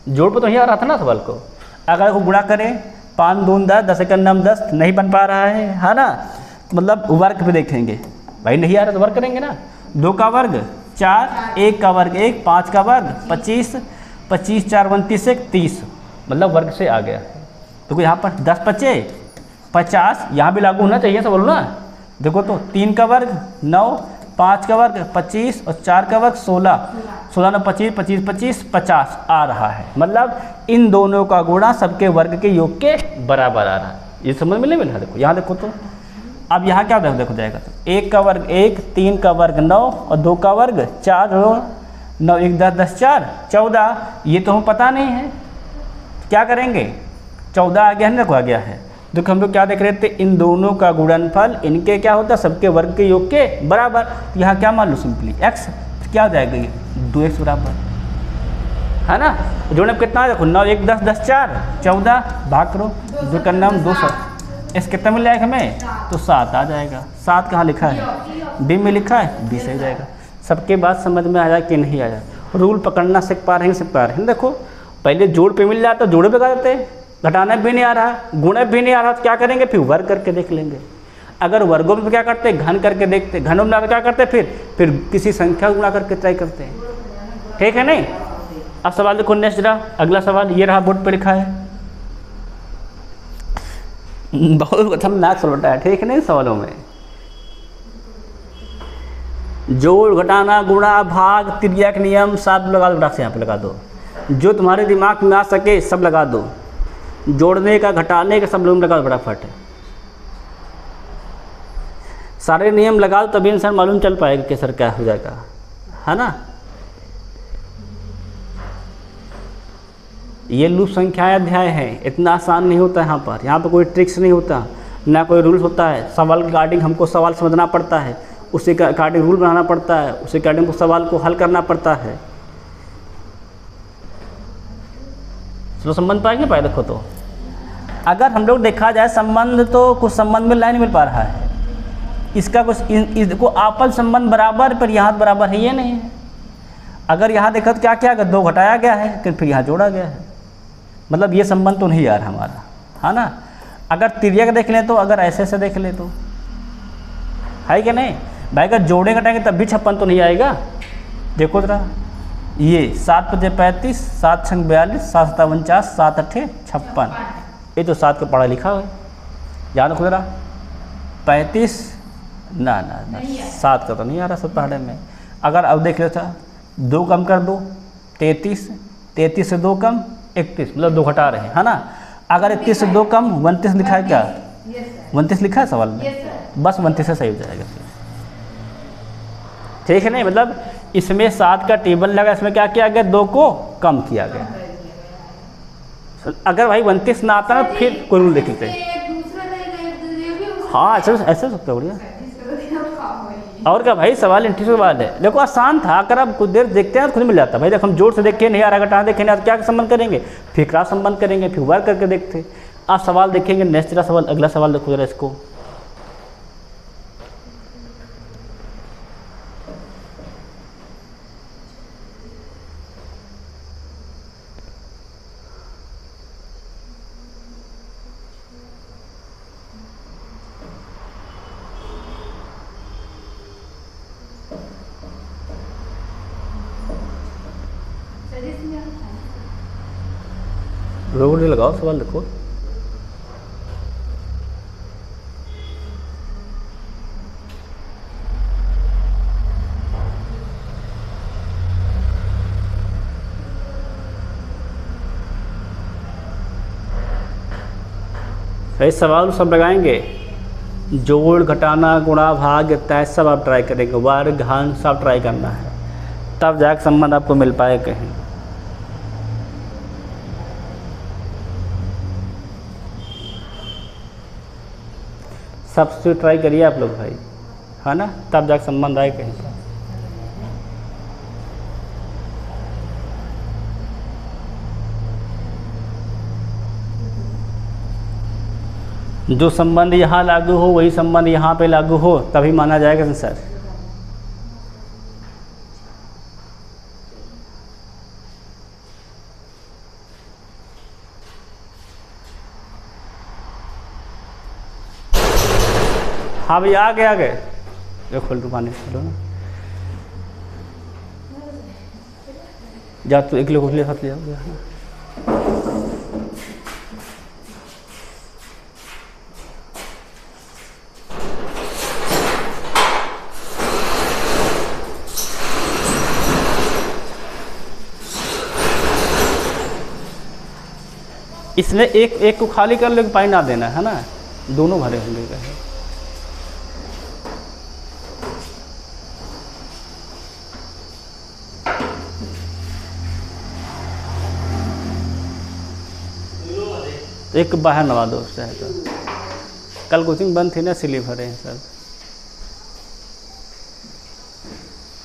जोड़ पर तो यही आ रहा था ना सवाल को। अगर वो गुणा करें 5 दून 10, 10 एकम 9 10, नहीं बन पा रहा है ना, मतलब वर्ग पे देखेंगे, भाई नहीं आ रहा तो वर्ग करेंगे ना। 2 का वर्ग 4, 1 का वर्ग 1, 5 का वर्ग 25, 25 4 29 1 30, मतलब वर्ग से आ गया। तो यहाँ पर 10 25 50, यहाँ भी लागू होना चाहिए सब बोलो ना। देखो तो 3 का वर्ग 9, 5 का वर्ग 25 और 4 का वर्ग 16, 16 9 25 25 25 50 आ रहा है। मतलब इन दोनों का गुणा सबके वर्ग के योग के बराबर आ रहा है। ये समझ में नहीं मिल रहा, देखो यहाँ देखो तो। अब यहाँ क्या देखो जाएगा तो 1 का वर्ग 1, 3 का वर्ग 9 और 2 का वर्ग 4, 9 1 10 10 4 14। ये तो हमें पता नहीं है, क्या करेंगे, 14 आ गया है ना, को आ गया है। देखो हम लोग क्या देख रहे थे, इन दोनों का गुणनफल इनके क्या होता है, सबके वर्ग के योग के बराबर। तो यहाँ क्या मान लो सिंपली x, क्या हो जाएगा ये 2x बराबर, है ना। जोड़ने पर कितना है, देखो 9 1 10 10 4 14, भाग करो 2 का नाम 200, इस कितना मिल जाएगा हमें, तो 7 आ जाएगा। 7 कहाँ लिखा है, बी में लिखा है, बी से जाएगा। सबके बात समझ में आया कि नहीं आया, रूल पकड़ना सीख पा रहे हैं, सीख पा रहे हैं। देखो पहले जोड़ पे मिल जाता, जोड़े पे कर देते, घटाना भी नहीं आ रहा, गुणा भी नहीं आ रहा, तो क्या करेंगे, फिर वर्ग करके देख लेंगे। अगर वर्गों में क्या करते, घन करके देखते, घनों में क्या करते, फिर किसी संख्या गुणा करके ट्राई करते हैं, ठीक है नहीं। अब सवाल देखो नेक्स्ट रहा, अगला सवाल ये रहा, बोर्ड पे लिखा है। बहुत खतरनाक सवाल है, ठीक है नहीं सवालों में। जोड़, घटाना, गुणा, भाग, तिर्यक नियम सब लगा दो, ग्राफ से यहाँ पे लगा दो, जो तुम्हारे दिमाग में आ सके सब लगा दो। जोड़ने का, घटाने का सब लोग लगा दो फटाफट। सारे नियम लगा दो तभी इंसान मालूम चल पाएगा कि सर क्या हो जाएगा, है ना। ये लूप संख्याएं अध्याय है, इतना आसान नहीं होता यहाँ पर कोई ट्रिक्स नहीं होता, ना कोई रूल्स होता है। सवाल के अकॉर्डिंग हमको सवाल समझना पड़ता है, उसी के अकॉर्डिंग रूल बनाना पड़ता है, उसी के अकॉर्डिंग सवाल को हल करना पड़ता है। चलो संबंध पाएंगे पाए, देखो तो अगर हम लोग देखा जाए संबंध, तो कुछ संबंध में लाइन मिल पा रहा है, इसका कुछ इसको आपस संबंध बराबर, पर यहाँ बराबर है ये नहीं है। अगर यहाँ देखा तो क्या क्या, अगर 2 घटाया गया है लेकिन फिर यहाँ जोड़ा गया है, मतलब ये संबंध तो नहीं आ रहा हमारा, है ना। अगर तिर्यक देख लें तो, अगर ऐसे देख ले तो है कि नहीं भाई। अगर जोड़े घटाएंगे तब भी 56 तो नहीं आएगा। देखो जरा, ये 7 × 5 = 35, 7 × 42, 7 × 7 = 49, 7 × 8 = 56। ये तो 7 का पढ़ा लिखा है, याद रखो जरा। 35 ना 7 का तो नहीं आ रहा सब पहाड़े में। अगर अब देख लो था, 2 कम कर दो 33, 33 से 2 कम 31, मतलब 2 घटा रहे हैं, है ना। अगर 31 से 2 कम 29 लिखा है क्या? 29 लिखा है सवाल में, बस 29 से सही हो जाएगा, ठीक है नहीं। मतलब इसमें 7 का टेबल लगा, इसमें क्या किया गया, 2 को कम किया गया। अगर भाई 29 ना आता ना, फिर कोई रूल देख लेते हैं। हाँ ऐसे सकते बढ़िया। और क्या भाई, सवाल इंटरेस्टिंग सवाल है, देखो आसान था। अगर आप कुछ देर देखते हैं तो खुद मिल जाता है भाई। देखो हम जोड़ से देखें नहीं आ रहा, घटाना देखें नहीं तो क्या संबंध करेंगे, फिर क्रॉस संबंध करेंगे, फिर वर्क करके देखते। आप सवाल देखेंगे, नेक्स्ट सवाल, अगला सवाल देखो जरा इसको। रोड लगाओ, सवाल देखो। सही सवाल सब लगाएंगे, जोड़, घटाना, गुणा, भाग, इत्यादि सब आप ट्राई करेंगे, वर्ग, घन सब ट्राई करना है, तब जाकर संबंध आपको मिल पाए कहीं। सबसे ट्राई करिए आप लोग भाई, है ना, तब जाकर संबंध आए कहीं पर। जो संबंध यहाँ लागू हो वही संबंध यहाँ पे लागू हो, तभी माना जाएगा संसार। हाँ भैया आ गए जो खोल दो, पानी खोलो ना, जा तू 1 किलो खोल साथ ले आओ। इसमें एक को खाली कर लो, पानी ना देना, है ना, दोनों भरे होंगे कहीं। तो एक बाहर नवा दो उससे है, तो कल कोचिंग बंद थी ना, इसलिए भरे हैं सब।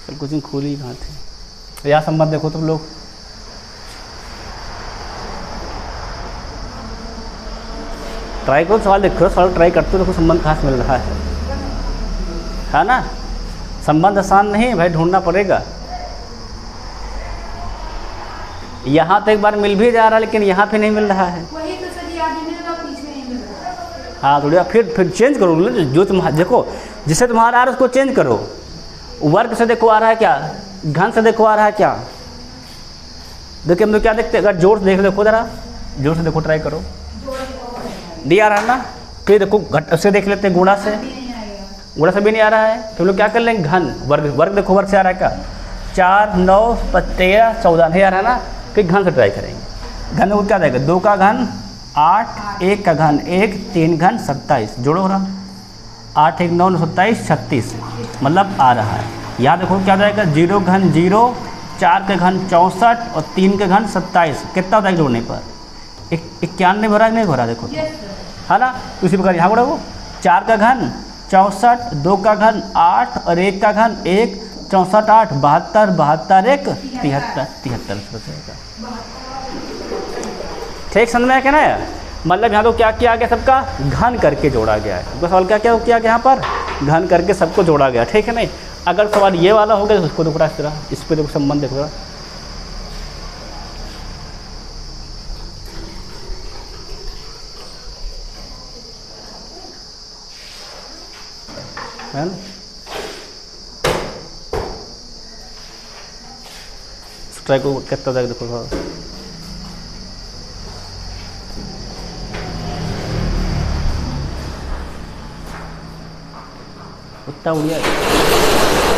कल कोचिंग खुली कहाँ थी। तो यहाँ संबंध देखो तुम लोग, ट्राई करो, सवाल देखो, सवाल ट्राई करते हो, देखो संबंध कहाँ से मिल रहा है ना। संबंध आसान नहीं है भाई, ढूंढना पड़ेगा। यहाँ तो एक बार मिल भी जा रहा है, लेकिन यहाँ पे नहीं मिल रहा है। वही तो सर, याद नहीं लगा, पीछे नहीं मिल रहा। हाँ थोड़ी फिर चेंज करो, जो तुम देखो जिससे तुम्हारा आ रहा है उसको चेंज करो। वर्ग से देखो आ रहा है क्या, घन से देखो आ रहा है क्या, देखिए हम लोग क्या देखते हैं, अगर जोर से देखो ज़रा, जोर से देखो, ट्राई करो, डी आ रहा है ना। फिर देखो घट उससे देख लेते हैं, गुणा से, गुणा से भी नहीं आ रहा है, तो हम लोग क्या कर लेंगे, घन, वर्ग, वर्ग देखो वर्ग से आ रहा है क्या, 4 9 13 14 नहीं आ रहा है ना, फिर घन से ट्राई करेंगे। घन में क्या देगा, 2 का घन 8, 1 का घन 1, 3 घन 27, जोड़ो हो रहा, 8 1 9 27 36, मतलब आ रहा है। यहाँ देखो क्या जाएगा, 0 घन 0, 4 का घन 64 और 3 का घन 27, कितना होता है जोड़ने पर, 91 भरा नहीं भरा, देखो तो है ना। उसी प्रकार यहाँ वो 4 का घन 64, 2 का घन 8 और 1 का घन 1, 64 8 72, 72 1 73, 73 ठीक समझ में आया क्या ना। मतलब यहाँ तो क्या किया गया, सबका घन करके जोड़ा गया है। सबका सवाल क्या क्या किया गया यहाँ पर, घन करके सबको जोड़ा गया, ठीक है नहीं। अगर सवाल ये वाला हो गया तो उसको देखो इस तरह, इस पर देखो संबंध देखो है ना। ट्राई को कितना देखो थोड़ा, उतना उड़िया,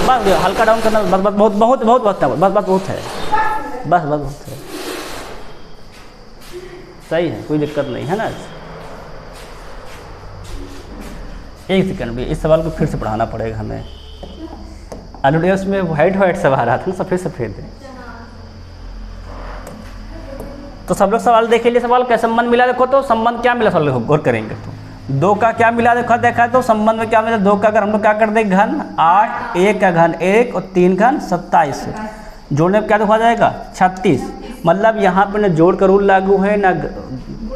बस हल्का डाउन करना, बस बस बहुत बहुत बहुत बस बस बस बहुत है, बस बस बहुत है, सही है, कोई दिक्कत नहीं है ना। एक सेकंड भी, इस सवाल को फिर से पढ़ाना पड़ेगा हमें। एलओडीएस में वाइट वाइट सवाल आ रहा था ना, सफ़ेद सफ़ेद है। तो सब लोग सवाल देखे लिए, सवाल क्या संबंध मिला, देखो तो संबंध क्या मिला, सवाल गौर करेंगे तो 2 का क्या मिला, देखा तो संबंध में क्या मिला, 2 का अगर हम लोग क्या कर देंगे, घन 8, 1 का घन 1 और 3 घन 27, जोड़ने में क्या देखा जाएगा 36। मतलब यहाँ पे ना जोड़ का रूल लागू है, ना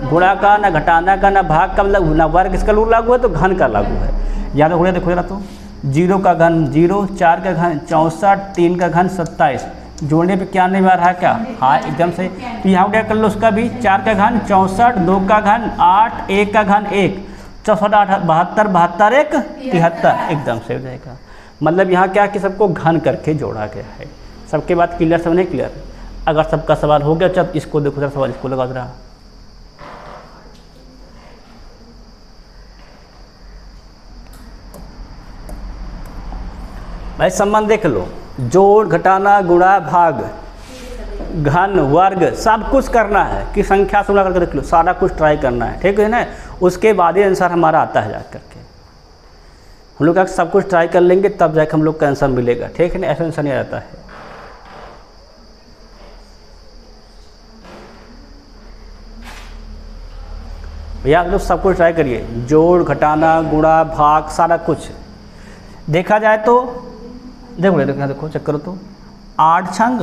गुणा का, ना घटाना का, ना भाग का, मतलब ना वर्ग इसका रूल लागू है, तो घन का लागू है। यहाँ तो देखो जरा तो 0 का घन 0, 4 का घन 64, 3 का घन 27, जोड़ने पे क्या नहीं आ रहा है क्या, हाँ एकदम से। तो यहाँ क्या कर लो उसका भी, 4 का घन 64, 2 का घन 8, 1 का घन 1, 64 8 72, 72 1 73, एकदम से हो जाएगा। मतलब यहाँ क्या कि सबको घन करके जोड़ा गया है। सबके बात क्लियर, सब नहीं क्लियर। अगर सबका सवाल हो गया, जब इसको देखो जरा सवाल, इसको लगा जरा, भाई संबंध देख लो, जोड़ घटाना गुणा भाग घन वर्ग सब कुछ करना है कि संख्या से गुणा करके देख लो, सारा कुछ ट्राई करना है, ठीक है ना। उसके बाद ही आंसर हमारा आता है जा करके। हम लोग सब कुछ ट्राई कर लेंगे तब जाकर हम लोग का आंसर मिलेगा, ठीक है ना। ऐसा आंसर नहीं आता है। भैया आप लोग सब कुछ ट्राई करिए, जोड़ घटाना गुणा भाग सारा कुछ। देखा जाए तो देखो चेक करो तो 8 छंग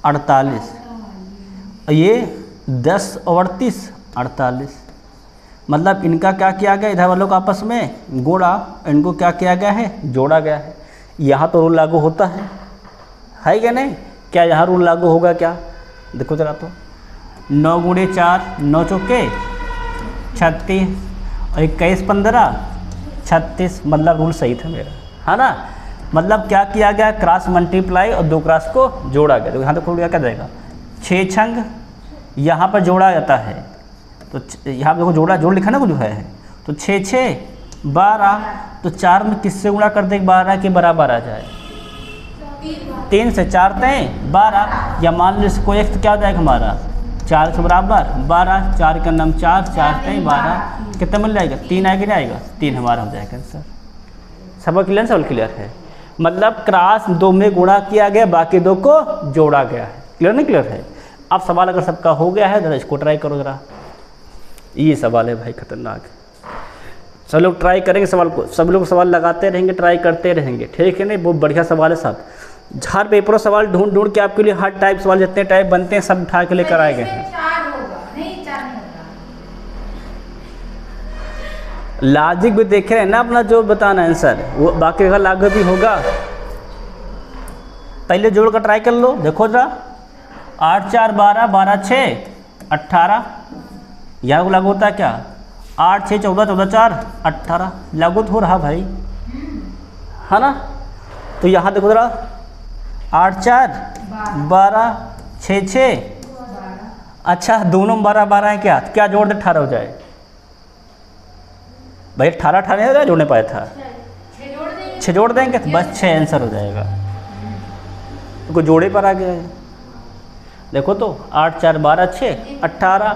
48, ये 10 और 30 48। मतलब इनका क्या किया गया, इधर वालों का आपस में गुणा, इनको क्या किया गया है, जोड़ा गया है। यहाँ तो रूल लागू होता है क्या नहीं, क्या यहाँ रूल लागू होगा क्या, देखो जरा तो 9 गुणे 4 9 चौके 36 और 21 15 36, मतलब रूल सही था मेरा, है ना। मतलब क्या किया गया, क्रॉस मल्टीप्लाई और 2 क्रॉस को जोड़ा गया। तो यहाँ तो क्या जाएगा 6 छंग, यहाँ पर जोड़ा जाता है, तो यहाँ देखो जोड़ लिखा ना कुछ है, तो 6 6 12, तो 4 में किससे गुणा कर दें 12 के बराबर आ जाए, 3 से 4 तय 12, या मान लो इसको एक तो क्या हो जाएगा हमारा 4 के बराबर 12, 4 का नाम 4 4 तय 12, कितना मिल जाएगा 3 आएगा नहीं आएगा, 3 हमारा हो जाएगा आंसर। सब क्लियर, सब क्लियर है। मतलब क्रॉस 2 में गुणा किया गया, बाकी 2 को जोड़ा गया है। क्लियर नहीं क्लियर है। अब सवाल अगर सबका हो गया है, जरा इसको ट्राई करो जरा। ये सवाल है भाई खतरनाक, सब लोग ट्राई करेंगे सवाल को, सब लोग सवाल लगाते रहेंगे, ट्राई करते रहेंगे, ठीक है नहीं। बहुत बढ़िया सवाल है सब। हर पेपरों सवाल ढूंढ के आपके लिए हर टाइप सवाल जितने टाइप बनते हैं सब उठा के लेकर आए गए हैं। लॉजिक भी देख रहे हैं ना अपना, जो बताना आंसर वो बाकी अगर लागू भी होगा। पहले जोड़ का ट्राई कर लो, देखो जरा 8 4 12 12 6 18, यहाँ को लागू होता है क्या 8 6 14 14 4 18, लागू तो हो रहा भाई, है ना। तो यहाँ देखो जरा 8 4 12 6 6, अच्छा दोनों 12 12 है क्या? तो क्या जोड़ दे 18 हो जाए भाई? 18 18 नहीं हो जाए, जोड़ने पाया था 6 जोड़ देंगे तो बस 6 आंसर हो जाएगा। तो कोई जोड़े पर आ गया है, देखो तो 8 4 12 6 18,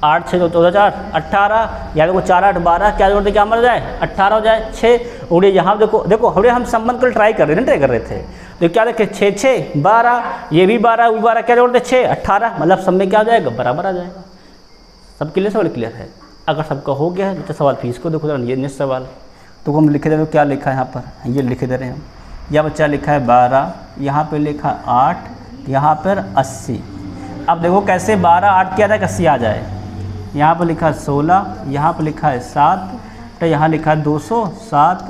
8 6 14 4 18, या देखो 4 8 12, क्या जोड़ दे क्या मर जाए? 18 हो जाए 6। उड़े यहाँ देखो देखो हमने हम संबंध को ट्राई कर रहे थे, ट्राई कर रहे थे, तो क्या देखे 6 6 12, ये भी 12 वो 12, क्या जोड़ दे 6 18, मतलब सब में क्या आ जाएगा? बराबर आ जाएगा। सब क्लियर? सवाल क्लियर है? अगर सबका हो गया है तो सवाल फीस को देखो, ये नेक्स्ट सवाल तो हम लिखे दे रहे हो, क्या लिखा है यहाँ पर, ये लिखे दे रहे हैं हम। यह बच्चा लिखा है 12, यहाँ पे लिखा 8, यहाँ पर 80। अब देखो कैसे 12 8 किया जाए 80 आ जाए। यहाँ पर लिखा है 16, यहाँ पर लिखा है 7, तो यहाँ लिखा है 207,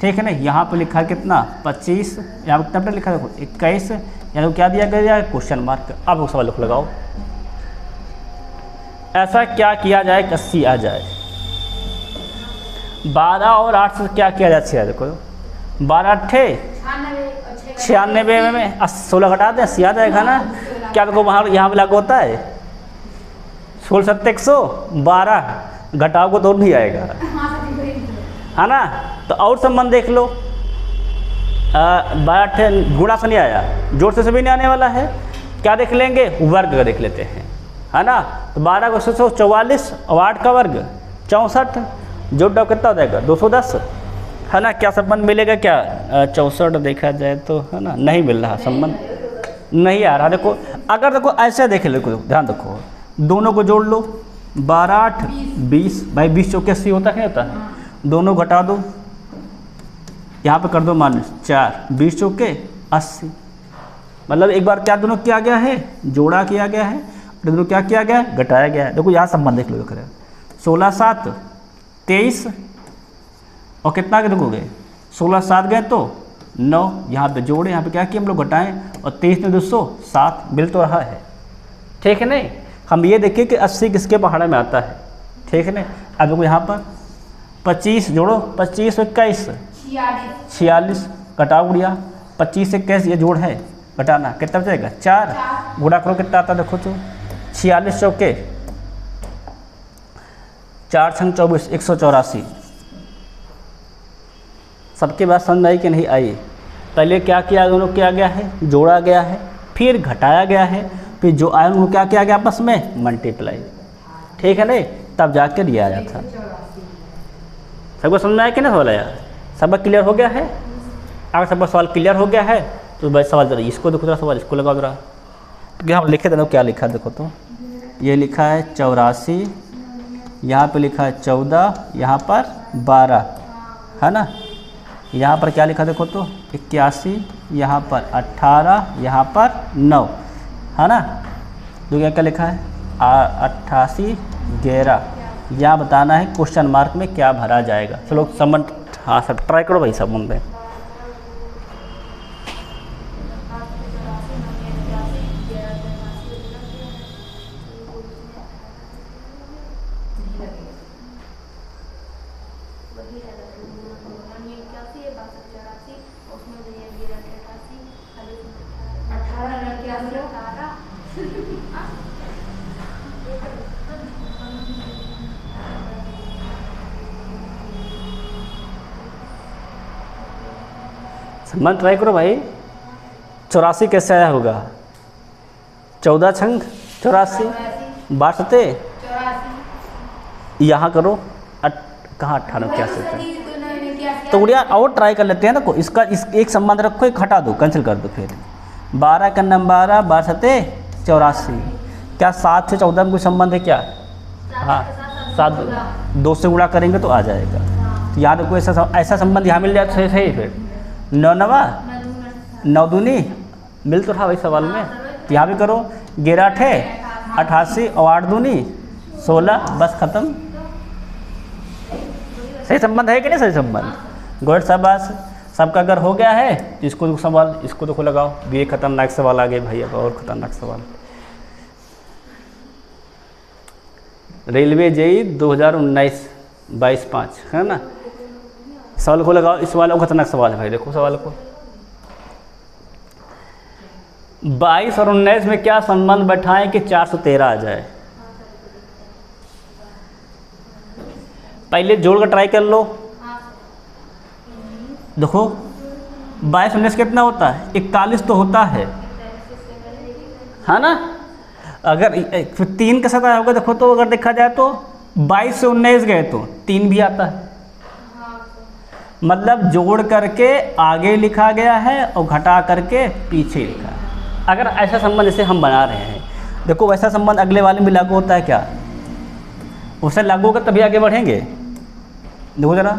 ठीक है ना। यहाँ पर लिखा है कितना? 25, यहाँ पर कितना लिखा है देखो 21, यहाँ तो क्या दिया गया? Question mark. अब वो सवाल लगाओ, ऐसा क्या किया जाए 80 आ जाए? 12 और 8 से क्या किया जाए? 6 देखो 12 8 96 में 16 घटा दें 80 आ जाएगा ना। क्या देखो वहाँ यहाँ पे लागू होता है 16 7 112, घटाओगे तो नहीं आएगा, है ना। तो और संबंध देख लो, 12 8 गुणा से नहीं आया, जोड़ से भी नहीं आने वाला है, क्या देख लेंगे? वर्ग का देख लेते हैं, है ना। तो 12 को 144 और 8 का वर्ग 64, जोड़ डाउ कितना हो जाएगा? 210, है ना। क्या संबंध मिलेगा? क्या 64 देखा जाए तो, है ना, नहीं मिल रहा संबंध, नहीं आ रहा। देखो अगर देखो ऐसे देख लो, ध्यान रखो, दोनों को जोड़ लो, 12 8 20, भाई 20 चौके 80 होता है, होता है, दोनों घटा दो, यहाँ पे कर दो -4, 20 चौके 80, मतलब एक बार क्या दोनों किया गया है? जोड़ा किया गया है, दोनों क्या किया गया है? घटाया गया है। देखो यहाँ संबंध देख लो, देख रहे 16 7 23, और कितना के देखोगे 16 7 गए तो 9, यहाँ पे जोड़े, यहाँ पे क्या किया हम लोग? घटाएं, और 23 में 207 मिल तो रहा है, ठीक है नहीं। हम ये देखिए कि 80 किसके पहाड़ा में आता है, ठीक है नहीं। अब देखो यहाँ पर 25 जोड़ो, 25 21 46, घटाओ गुड़िया 25 से 21, ये जोड़ है, घटाना कितना बचेगा? 4, गुणा करो कितना आता है देखो तो 46 चौके 4 छंग 24 184। सबके बात समझ आई कि नहीं आई? पहले क्या किया? दोनों किया गया है, जोड़ा गया है, फिर घटाया गया है, फिर जो आए उनको क्या किया गया? आपस में मल्टीप्लाई, ठीक है नहीं, तब जाकर ये आया था। सबको समझ में आया कि नहीं सवाल आया? सबका क्लियर हो गया है? अगर सबका सवाल क्लियर हो गया है तो भाई सवाल जरा इसको देखो, जरा सवाल इसको लगाओ जरा, क्योंकि हम लिखे देना क्या लिखा है देखो तो, ये लिखा है 84, यहाँ पे लिखा है 14, यहाँ पर 12, है ना। यहाँ पर क्या लिखा देखो तो 81, यहाँ पर 18, यहाँ पर 9, है ना। जो क्या लिखा है 88 11, यहाँ बताना है क्वेश्चन मार्क में क्या भरा जाएगा। चलो संबंध, हाँ सर ट्राई करो भाई संबंध में। संबंध ट्राई करो भाई। 84 कैसे आया होगा? 14 छंग 84, 12 सते यहाँ करो, कहाँ 18 क्या से? तो गुड़िया और ट्राई कर लेते हैं ना, इसका एक संबंध रखो, एक हटा दो, कैंसिल कर दो। फिर 12 का नंबर 12, 12 सते 84, क्या 7 से 14 में कोई संबंध है क्या? हाँ 7, 2 से गुणा करेंगे तो आ जाएगा। तो याद रखो ऐसा संबंध यहाँ मिल जाए सही। फिर 9 9 9 दूनी मिल तो रहा भाई सवाल में, तो यहाँ भी करो 11 8 88 और 8 दूनी 16, बस खत्म। सही संबंध है कि नहीं? सही संबंध, गुड शाबाश। सबका अगर हो गया है तो इसको सवाल, इसको तो लगाओ। ये खतरनाक सवाल आ गए भाई, अब और खतरनाक सवाल। रेलवे जेई 2019-22-5 है ना। सवाल को लगाओ, इस सवाल को खतरनाक सवाल है भाई, देखो सवाल को। 22 और 19 में क्या संबंध बैठाएं कि 413 आ जाए? पहले जोड़ कर ट्राई कर लो। देखो 22 19 कितना होता है? 41 तो होता है ना। अगर फिर 3 के साथ आया होगा, देखो तो अगर देखा जाए तो 22 से 19 गए तो 3 भी आता है, मतलब जोड़ करके आगे लिखा गया है और घटा करके पीछे लिखा है। अगर ऐसा संबंध जैसे हम बना रहे हैं, देखो वैसा संबंध अगले वाले में लागू होता है क्या? उसे लागू होकर तभी आगे बढ़ेंगे। देखो जरा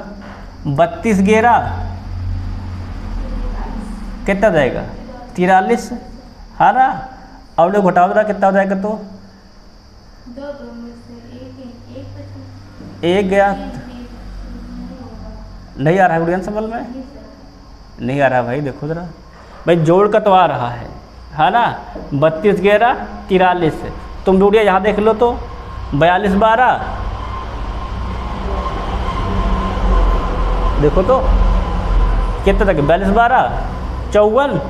32 11 कितना जाएगा? 43 है ना। और लोग घटाओ जरा कितना हो जाएगा? तो 1 गया, नहीं आ रहा है गुड़िया समझ में? नहीं आ रहा भाई। देखो जरा भाई जोड़ का तो आ रहा है ना। 32 11 43। तुम गुड़िया यहाँ देख लो तो 42 12, देखो तो कितना तक? 42 12 54।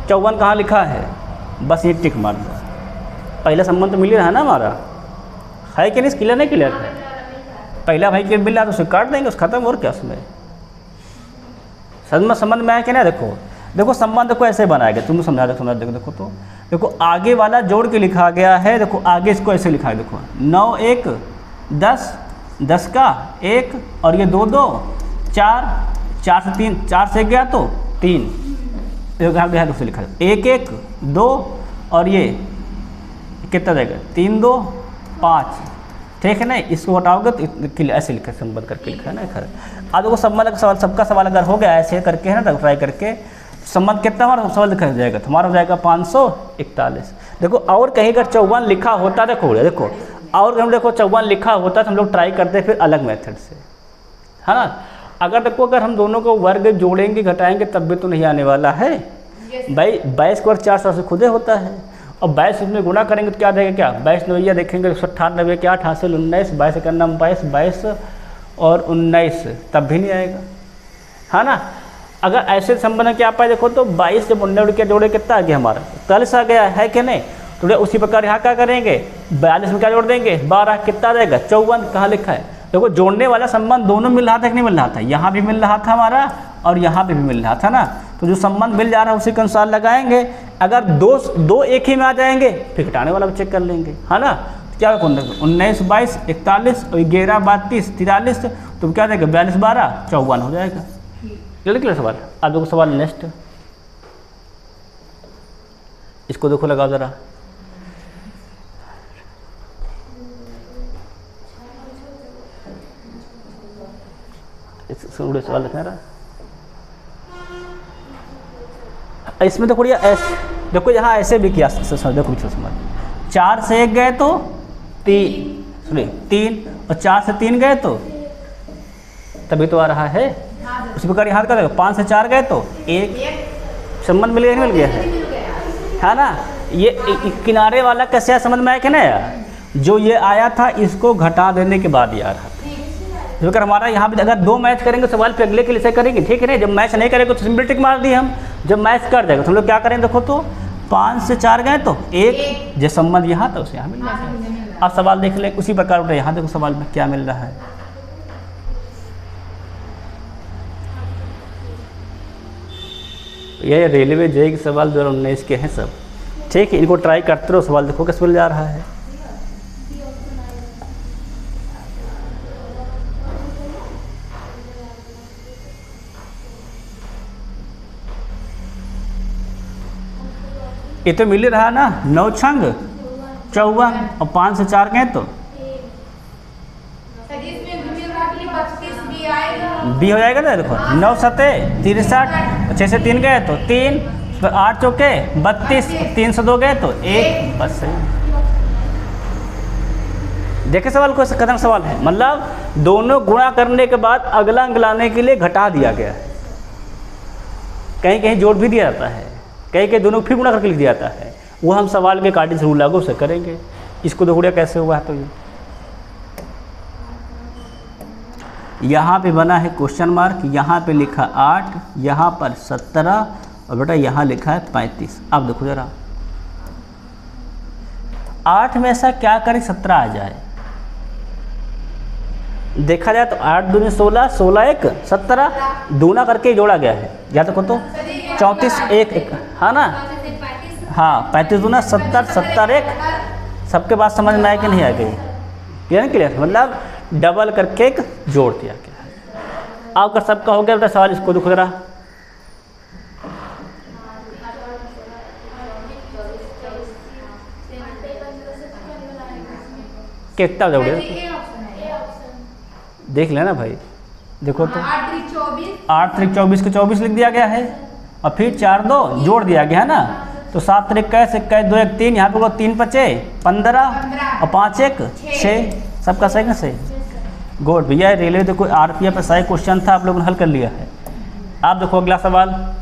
54 कहाँ लिखा है? बस ये टिक मार दो। पहला संबंध तो मिल ही रहा है ना हमारा, है कि नहीं? क्लियर नहीं क्लियर है? पहला भाई के मिल रहा तो उसे काट देंगे, उस खत्म। और क्या उसमें संबंध में आया कि नहीं? देखो संबंध को ऐसे बनाएगा, तुम समझा दो, समझा देखो तो देखो आगे वाला जोड़ के लिखा गया है। देखो आगे इसको ऐसे लिखा है, देखो 9 1 10 10 का 1 और ये 2 2 4 4 से 3 4 से गया तो 3 गया तो लिखा है 1 1 2 और ये कितना देगा? 3 2 5, ठीक है ना। इसको हटाओगे तो ऐसे लिखा है, संबंध करके लिखा है ना खैर। आज देखो संबंध का सवाल, सबका सवाल अगर हो गया ऐसे करके है ना, तो ट्राई करके संबंध कितना हमारा सवाल लिखा जाएगा? तो हमारा हो जाएगा 541। देखो और कहीं अगर 54 लिखा होता, देखो और हम देखो 54 लिखा होता तो हम लोग ट्राई करते फिर अलग मेथड से, है ना। अगर देखो अगर हम दोनों को वर्ग जोड़ेंगे घटाएंगे तब भी तो नहीं आने वाला है भाई। 22 का वर्ग 400 से खुदे होता है, और 22 इसमें गुणा करेंगे तो क्या देगा? क्या 22 नवैया देखेंगे 198 क्या 88 19 22 का नाम 22 22 और 19 तब भी नहीं आएगा, है ना। अगर ऐसे संबंध क्या पाए? देखो तो 22 जब 19 के जोड़े कितना आ गया हमारा? 41 आ गया है कि नहीं? तो उसी प्रकार यहाँ क्या करेंगे? 42 में क्या जोड़ देंगे? 12 कितना देगा? 54 कहाँ लिखा है? देखो जोड़ने वाला संबंध दोनों मिल रहा था कि नहीं मिल रहा था? यहाँ भी मिल रहा था हमारा और यहाँ पे भी मिल रहा था ना। तो जो संबंध मिल जा रहा है उसी के अनुसार लगाएंगे। अगर दो एक ही में आ जाएंगे फिर घटाने वाला चेक कर लेंगे, है ना। तो क्या 19 22 41 और 11 32 43, तो क्या देगा? 42 12 54 हो जाएगा। क्लियर सवाल? अब देखो सवाल नेक्स्ट, इसको देखो लगाओ जरा। सवाल लिखना रहा इसमें तो बढ़िया ऐसे देखो, यहाँ ऐसे भी किया देखो समझ 4 से 1 गए तो 3 और 4 से 3 गए तो तभी तो आ रहा है। उसी प्रकार यहाँ का देखो 5 से 4 गए तो 1, संबंध मिल गया, मिल गया है ना। ये किनारे वाला कैसे समझ में आया कि नहीं? जो ये आया था इसको घटा देने के बाद ये आ रहा था। अगर हमारा यहाँ पे अगर 2 मैच करेंगे सवाल पे अगले के लिए से करेंगे, ठीक है ना। जब मैच नहीं करेंगे तो सिंपल टिक मार दी हम। जब मैच कर जाएगा तो हम लोग क्या करेंगे? देखो तो 5 से 4 गए तो 1, जो संबंध यहाँ था उसे यहाँ मिल जाएगा। अब सवाल देख ले उसी प्रकार यहाँ देखो सवाल में क्या मिल रहा है। ये रेलवे जे के सवाल 2019 के हैं सब, ठीक है। इनको ट्राई करते रहो, सवाल देखो कैसे मिल जा रहा है। ये तो मिल ही रहा ना, 9 छंग 54 और 5 से 4 गए तो बी हो जाएगा ना। देखो 9 7 63, 6 से 3 गए तो 3, 8 चौके 32, 3 से 2 गए तो 1, बस सही। देखे सवाल को कदम सवाल है, मतलब दोनों गुणा करने के बाद अगला अंक लाने के लिए घटा दिया गया है। कहीं कहीं जोड़ भी दिया जाता है, कहीं कहीं दोनों फिर गुणा करके लिख दिया जाता है। वो हम सवाल के कार्डिंग से रूल लागू से करेंगे। इसको देखो कैसे हुआ है। तो यहाँ पे बना है क्वेश्चन मार्क, यहाँ पे लिखा 8, यहाँ पर 17 और बेटा यहाँ लिखा है 35। अब देखो जरा 8 में ऐसा क्या करें 17 आ जाए। देखा जाए तो 8 दूनी 16, 16 एक 17, दूना करके जोड़ा गया है। या तो 34 एक एक, हाँ ना, हाँ 35 दूना 70, 70 एक। सबके बात समझ में आए कि नहीं आ गई? क्लियर क्लियर, मतलब डबल करके एक जोड़ दिया गया है। आपका सबका हो गया बेटा सवाल, इसको देखो जरा। कितना जोड़े देख लेना भाई, देखो तो 8 त्रिक 24, 8 त्रिक 24 को 24 लिख दिया गया है, और फिर 4 2 जोड़ दिया गया है ना, तो 7 त्रिक 21, 21 2 1 3, यहाँ पे 3 बचे 15 और 5 1 6। सबका सही ना सही, गुड भैया। रेलवे देखो RPF ऐसा क्वेश्चन था, आप लोगों ने हल कर लिया है। आप देखो अगला सवाल।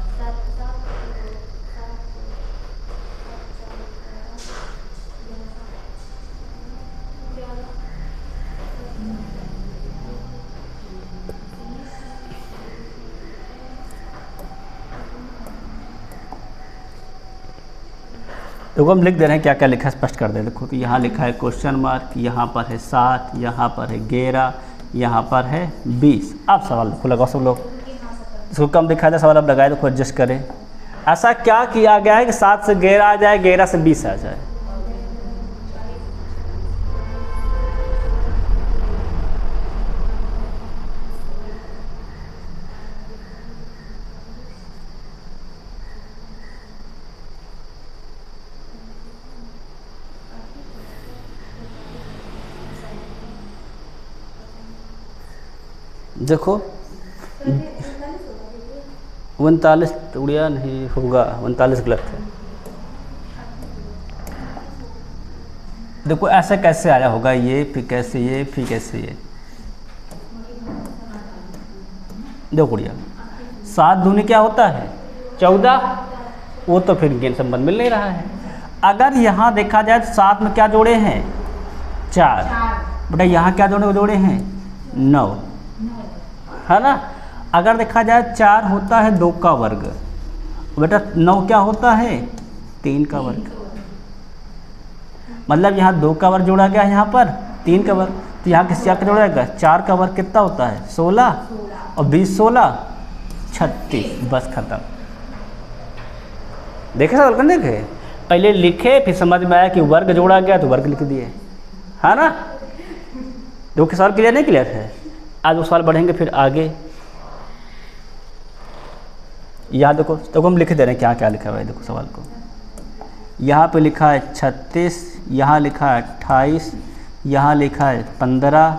देखो हम लिख दे रहे हैं क्या क्या लिखा है, स्पष्ट कर दे। देखो तो यहाँ लिखा है क्वेश्चन मार्क, यहाँ पर है 7, यहाँ पर है 11, यहाँ पर है 20। अब सवाल देखो लगाओ सब लोग, इसको कम दिखाया था सवाल, अब लगाए देखो एडजस्ट करें। ऐसा क्या किया गया है कि 7 से 11 आ जाए, 11 से 20 आ जाए? देखो 39 उड़िया नहीं होगा, 39 गलत है। देखो ऐसे कैसे आया होगा, ये फिर कैसे ये फिर कैसे ये। देखो उड़िया 7 दूनी क्या होता है 14, वो तो फिर गेन संबंध मिल नहीं रहा है। अगर यहाँ देखा जाए तो 7 में क्या जोड़े हैं 4, बेटा यहाँ क्या जोड़े हैं 9, है ना। अगर देखा जाए 4 होता है 2 का वर्ग, बेटा 9 क्या होता है 3 का वर्ग। मतलब यहाँ 2 का वर्ग जोड़ा गया है, यहाँ पर 3 का वर्ग, तो यहाँ किस क्या जोड़ा जाएगा 4 का वर्ग कितना होता है 16, और 20 16 36, बस खत्म। देखे सवाल करने के पहले लिखे, फिर समझ में आया कि वर्ग जोड़ा गया तो वर्ग लिख दिए, है ना। देखो सवाल क्लियर नहीं क्लियर है। आज वो सवाल बढ़ेंगे फिर आगे। यहाँ देखो हम लिख दे रहे हैं क्या क्या लिखा हुआ है। देखो सवाल को, यहाँ पे लिखा है 36, यहाँ लिखा है 28, यहाँ लिखा है 15,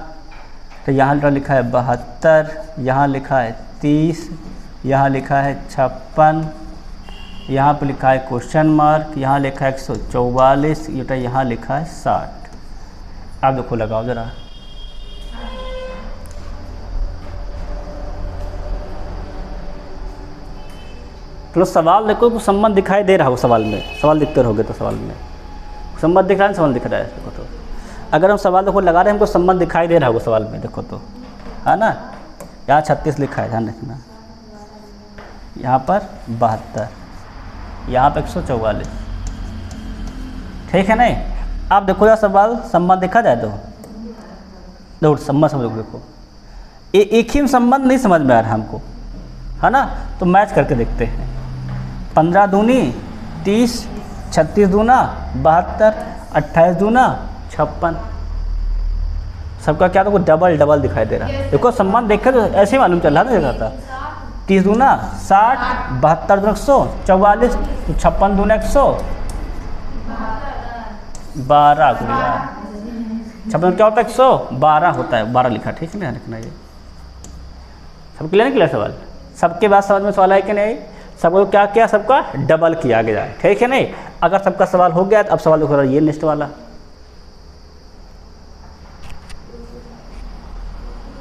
तो यहाँ लिखा है 72, यहाँ लिखा है 30, यहाँ लिखा है 56, यहाँ पे लिखा है क्वेश्चन मार्क, यहाँ लिखा है 144, यहाँ लिखा है 60। आप देखो लगाओ ज़रा। चलो सवाल देखो तो संबंध दिखाई दे रहा हो सवाल में, सवाल दिखते रहोगे तो सवाल में संबंध दिख रहा है, सवाल दिख रहा है। देखो तो अगर हम सवाल देखो लगा रहे हैं हमको संबंध दिखाई दे रहा होगा सवाल में, देखो तो, है ना। यहाँ 36 लिखा है, ध्यान रखना। यहाँ पर 72, यहाँ पर 144, ठीक है नहीं। आप देखो यार सवाल संबंध देखा जाए तो देखो संबंध समझो, देखो एक ही संबंध नहीं समझ में आ रहा हमको, है ना। तो मैच करके देखते हैं। 15 दूनी 30, 36 दूना 72, 28 दूना 56। सबका क्या तो डबल डबल दिखाई दे रहा है। देखो संबंध देखे तो ऐसे ही मालूम चल रहा था था 30 दूना 60, 72 दूना 144, 56 दूना 112 गुड़िया 56 क्या होता है 112 होता है, 12 लिखा, ठीक है ना लिखना। ये सब क्लियर नहीं क्लियर सवाल? सबके बाद समझ में सवाल है कि नहीं? सबको क्या किया, सबका डबल किया गया, ठीक है नहीं। अगर सबका सवाल हो गया तो अब सवाल देखो ये नेक्स्ट वाला।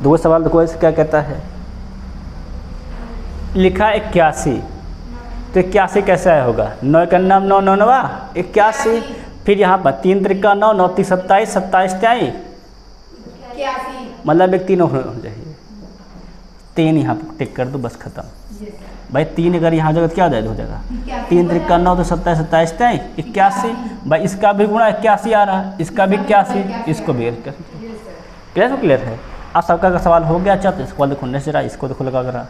दो सवाल देखो इसे क्या कहता है, लिखा 81, तो 81 कैसे आया होगा 9 का नाम 9 9 9 81, फिर यहाँ पर 3 त्रिका 9 9 3 27 27 त्याई, मतलब एक 3 होना चाहिए, 3 यहाँ पर टिक कर दो बस खत्म। भाई 3 अगर यहाँ जगह क्या हो जाएगा 3 त्रिका 9 तो 27 27 तय 81। भाई इसका भी गुणा 81 आ रहा है, इसका भी 81, इसको भी 81। क्लियर है। अब सबका का सवाल हो गया। चल इसको देखो नेक्स्ट जरा, इसको देखो लगा करा।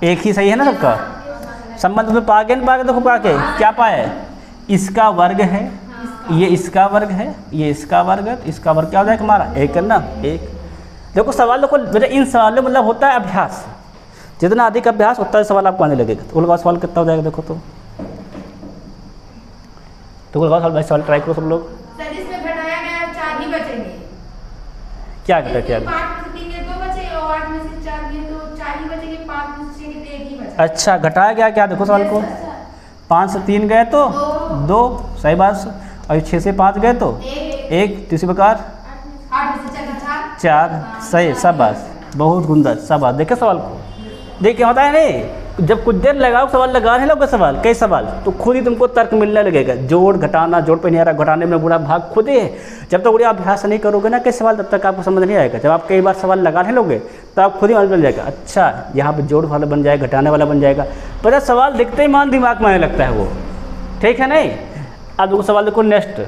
एक ही सही है ना सबका। संबंध में पागे न पागे, देखो पाके क्या पाए, इसका वर्ग है, ये इसका वर्ग है, ये इसका वर्ग है, इसका वर्ग क्या हो जाएगा हमारा 1 है ना 1। देखो सवाल देखो बेटा, इन सवालों मतलब होता है अभ्यास, जितना अधिक अभ्यास उतना सवाल आपको आने लगेगा। तो उनका सवाल कितना हो जाएगा देखो तो उनका सवाल, सवाल ट्राई करो सब लोग। सर इसमें घटाया गया 4 ही बचेंगे। क्या घटा क्या, 5 में से 2 बचे और 8 में से 4 गए तो 4 ही बचेंगे, 5 में से 1 ही बचा। अच्छा घटाया गया क्या, देखो सवाल को, 5 से 3 गए तो 2, सही बात। और 6 से 5 गए तो 1, तीसरी प्रकार 8 में से 4, सही सब बात, बहुत गुंदर सब बात। देखे सवाल को, देखिए होता है नहीं, जब कुछ देर लगाओ सवाल लगाने लोगे सवाल कई सवाल तो खुद ही तुमको तर्क मिलने लगेगा। जोड़ घटाना, जोड़ पे नहीं आ रहा, घटाने में बुरा भाग खुद ही है। जब तक तो अभ्यास नहीं करोगे ना कई सवाल, तब तक आपको समझ नहीं आएगा। जब आप कई बार सवाल लगाने लोगे तो आप खुद ही मालूम चल जाएगा, अच्छा यहाँ पे जोड़ वाला बन जाएगा, घटाने वाला बन जाएगा। पता सवाल दिखते ही मान दिमाग में आने लगता है वो, ठीक है नहीं। अब देखो सवाल देखो नेक्स्ट,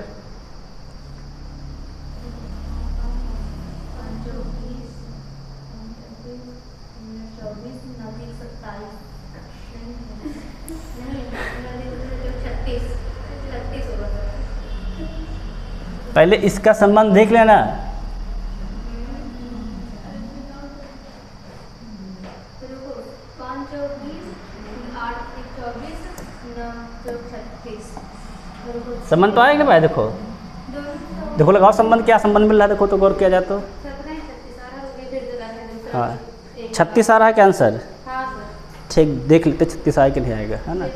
पहले इसका संबंध देख लेना। संबंध तो आएगा ना भाई, देखो देखो लगाओ संबंध, क्या संबंध मिल रहा है देखो तो गौर किया जाए तो। हाँ 36 आ रहा है क्या आंसर, ठीक देख लेते 36 आए कि नहीं आएगा, है ना।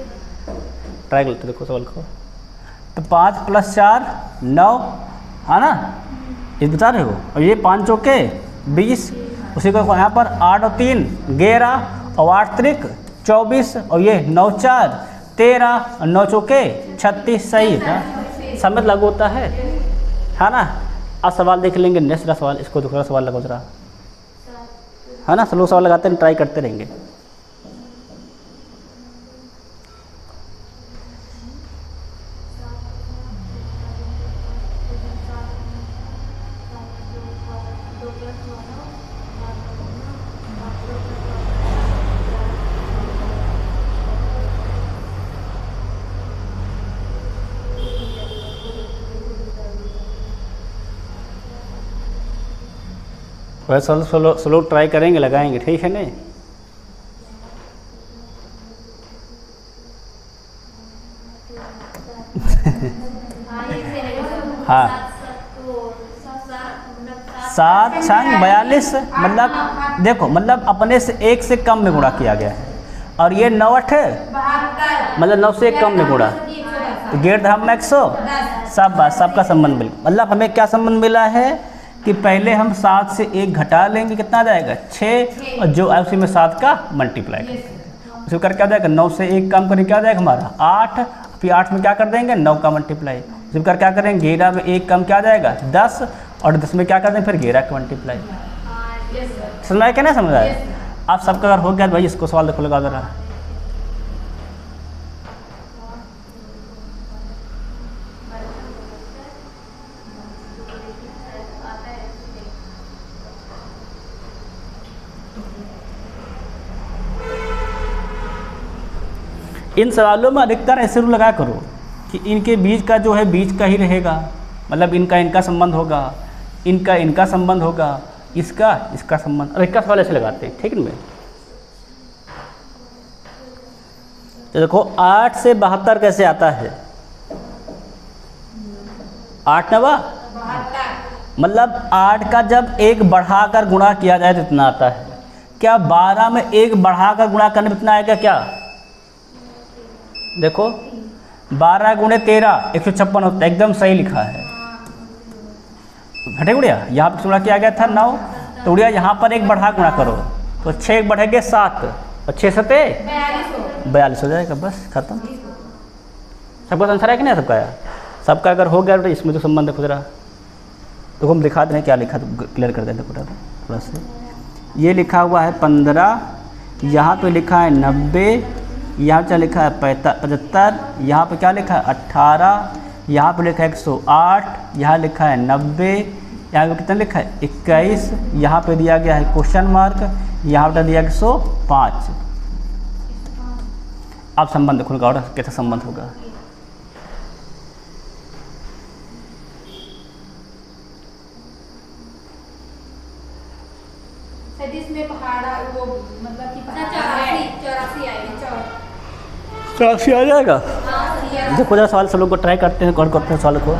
ट्राई कर लेते देखो सवाल को। तो 5 + 4 9 है ना, ये बता रहे हो। और ये 5 चौके 20, उसी को यहाँ पर 8 और 3 11 और 8 त्रिक 24 और ये 9 4 13 और 9 चौके 36, सही है। समझ लागू होता है ना। अब सवाल देख लेंगे नेक्स्ट सवाल, इसको दूसरा सवाल लगा जरा, है ना। स्लो सवाल लगाते हैं, ट्राई करते रहेंगे। वैसे स्लो ट्राई करेंगे, लगाएंगे, ठीक है नहीं। हाँ 7 संग 42, मतलब देखो मतलब अपने से 1 से कम में गुणा किया गया है। और ये 9 8 मतलब 9 से 1 कम में गुणा, तो गेट धाम 100, सब बात सबका संबंध मिल, मतलब हमें क्या संबंध मिला है कि पहले हम 7 से 1 घटा लेंगे, कितना आ जाएगा 6, और जो है उसी में 7 का मल्टीप्लाई करेंगे, उसी कर क्या जाएगा 9 से 1 कम करेंगे क्या जाएगा हमारा 8, फिर 8 में क्या कर देंगे 9 का मल्टीप्लाई, उसी कर क्या करेंगे 11 में 1 कम क्या जाएगा 10, और 10 में क्या कर देंगे फिर 11 का मल्टीप्लाई। समझ आया क्या नहीं समझ आया। आप सबका अगर हो गया तो भाई इसको सवाल देखो लगा जरा। इन सवालों में अधिकतर ऐसे रूल लगा करो कि इनके बीच का जो है बीच का ही रहेगा, मतलब इनका संबंध होगा, इनका संबंध होगा, इसका संबंध, और इसका सवाल ऐसे लगाते हैं, ठीक है ना। तो देखो 8 से 72 कैसे आता है, 8 9 मतलब 8 का जब 1 बढ़ाकर गुणा किया जाए तो इतना आता है। क्या 12 में 1 बढ़ाकर गुणा करने में इतना आएगा क्या, देखो 12 × 13 156 होता है, एकदम सही लिखा है। घटे गुड़िया यहाँ पर गुणा किया गया था 9, तो गुड़िया यहाँ पर 1 बढ़ा गुणा करो तो 6 बढ़ेंगे 7 और 6 7 42 हो जाएगा, बस खत्म। सबका आंसर है कि नहीं सबका यार, सबका अगर हो गया तो इसमें तो संबंध खुद रहा। तो हम दिखा दें क्या लिखा, तो क्लियर कर दें थोड़ा सा। ये लिखा हुआ है 15, यहाँ पे लिखा है 90, यहाँ पे लिखा है 75, यहाँ पे क्या लिखा है 18, यहाँ पे लिखा है 108, यहाँ लिखा है 90, यहाँ पे कितना लिखा है 21, यहाँ पे दिया गया है क्वेश्चन मार्क, यहाँ पे दिया 105। अब संबंध देखो और कैसा संबंध होगा। इसमें पहाड़ा वो मतलब कि 84 आएगा, 84 आ जाएगा। हाँ, देखो जरा सवाल सब लोग को ट्राई करते हैं, कौन करते हैं सवाल को।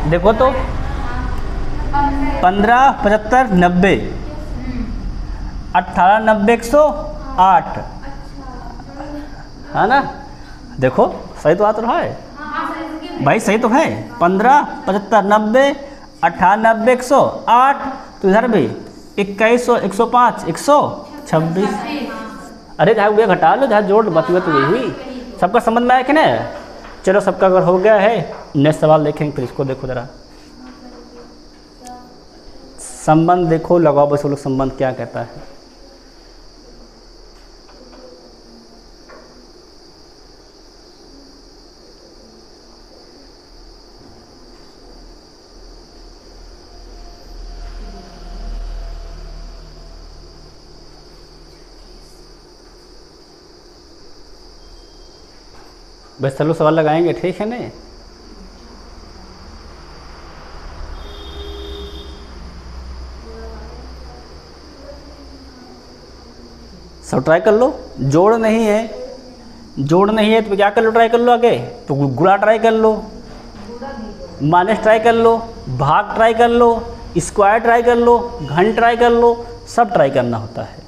देखो तो 15, 75, 90, 18, 90, 108 है ना। देखो सही तो आ तो रहा है भाई, सही तो है। 15, 75, 90, 18, 90, 108, तो इधर भी 21, 105, 126। अरे जहाँ हुए घटा लो, जहाँ जोड़ बात हुआ तो यही हुई। सबका समझ में आया कि नहीं? चलो सबका अगर हो गया है, नेक्स्ट सवाल देखेंगे। फिर इसको देखो ज़रा, संबंध देखो, लगाओ बस वो लोग संबंध क्या कहता है। बस चलो सवाल लगाएंगे, ठीक है नहीं? सब ट्राई कर लो। जोड़ नहीं है, जोड़ नहीं है तो क्या कर लो, ट्राई कर लो आगे। तो गुणा ट्राई कर लो, माइनस ट्राई कर लो, भाग ट्राई कर लो, स्क्वायर ट्राई कर लो, घन ट्राई कर लो, सब ट्राई करना होता है।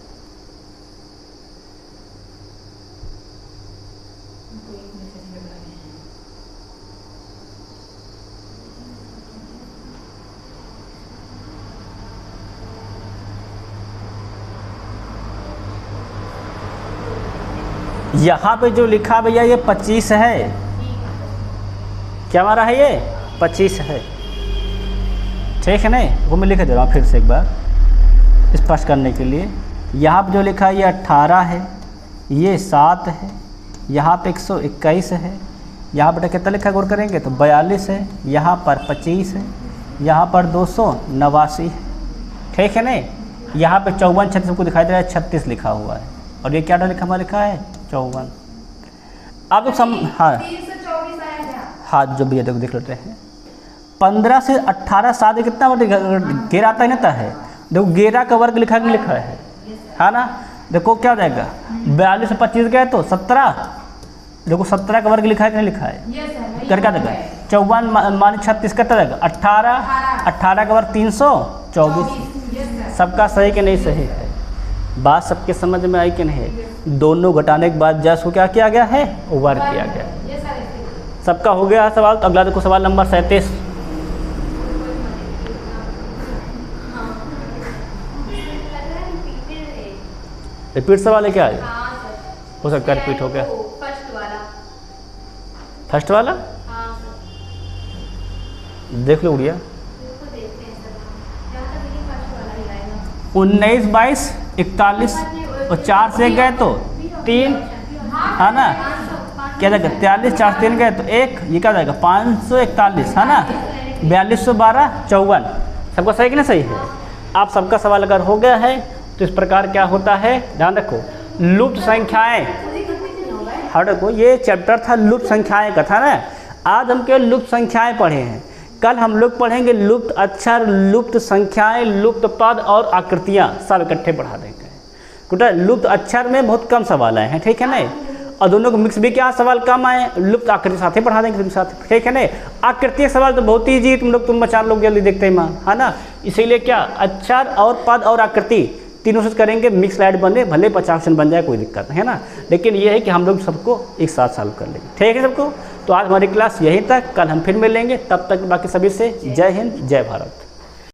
यहाँ पे जो लिखा भैया ये 25 है, क्या हमारा है ये 25 है, ठीक है नहीं? वो मैं लिख दे रहा हूँ फिर से एक बार स्पष्ट करने के लिए। यहाँ पे जो लिखा है ये 18 है, ये 7 है, यहाँ पे 121 है, यहाँ पर कितना लिखा गौर करेंगे तो 42 है, यहाँ पर 25 है, यहाँ पर 289 है, ठीक है नहीं? यहाँ पे 54, 36 सबको दिखाई दे रहा है, 36 लिखा हुआ है। और ये क्या लिखा हमारा लिखा है 54। आप लोग हाँ 324 आएगा। हाँ जो भैया देखो देख लेते हैं। 15 से 18 साथ कितना घेरा आता है ना है। देखो घेरा का वर्ग लिखा है ना। देखो क्या हो जाएगा 42 से 25 गए तो 17। देखो 17 का वर्ग लिखा है कि नहीं लिखा है, कर क्या देगा 54 माने 36 करता रहेगा 18 का वर्ग 324। सबका सही कि नहीं सही है? बात सबके समझ में आई कि नहीं? दोनों घटाने के बाद जैस को क्या किया गया है, वर्ग किया गया। सबका हो गया सवाल। तो अगला देखो सवाल नंबर 37। रिपीट सवाल है क्या है? हो सकता है रिपीट हो गया। फर्स्ट वाला देख लो उड़िया। 19, 22, 41 और 4 से गए तो 3 है ना। क्या जाएगा 43, 4 3 गए तो 1, ये क्या जाएगा 541 है ना। 4212 54। सबका सही कि नहीं सही है? आप सबका सवाल अगर हो गया है तो इस प्रकार क्या होता है, ध्यान रखो। लुप्त संख्याएं, हाँ देखो ये चैप्टर था लुप्त संख्याएं का था ना। आज हम केवल लुप्त संख्याएं पढ़े हैं। कल हम लोग पढ़ेंगे लुप्त अक्षर, लुप्त संख्याएं, लुप्त पद और आकृतियां, सब इकट्ठे पढ़ा देंगे। क्योंकि लुप्त अक्षर में बहुत कम सवाल आए हैं, ठीक है नहीं? और दोनों को मिक्स भी क्या सवाल कम आए, लुप्त आकृति साथ ही पढ़ा देंगे साथ, ठीक है नहीं? आकृति सवाल तो बहुत ही ईजी, तुम 4 लोग जल्दी देखते हैं माँ, है ना। इसीलिए क्या अक्षर और पद और आकृति तीनों से करेंगे, मिक्स स्लाइड बने, भले 50% बन जाए कोई दिक्कत नहीं है ना। लेकिन ये है कि हम लोग सबको एक साथ सॉल्व कर लेंगे, ठीक है सबको। तो आज हमारी क्लास यहीं तक, कल हम फिर मिलेंगे। तब तक बाकी सभी से जय हिंद, जय भारत।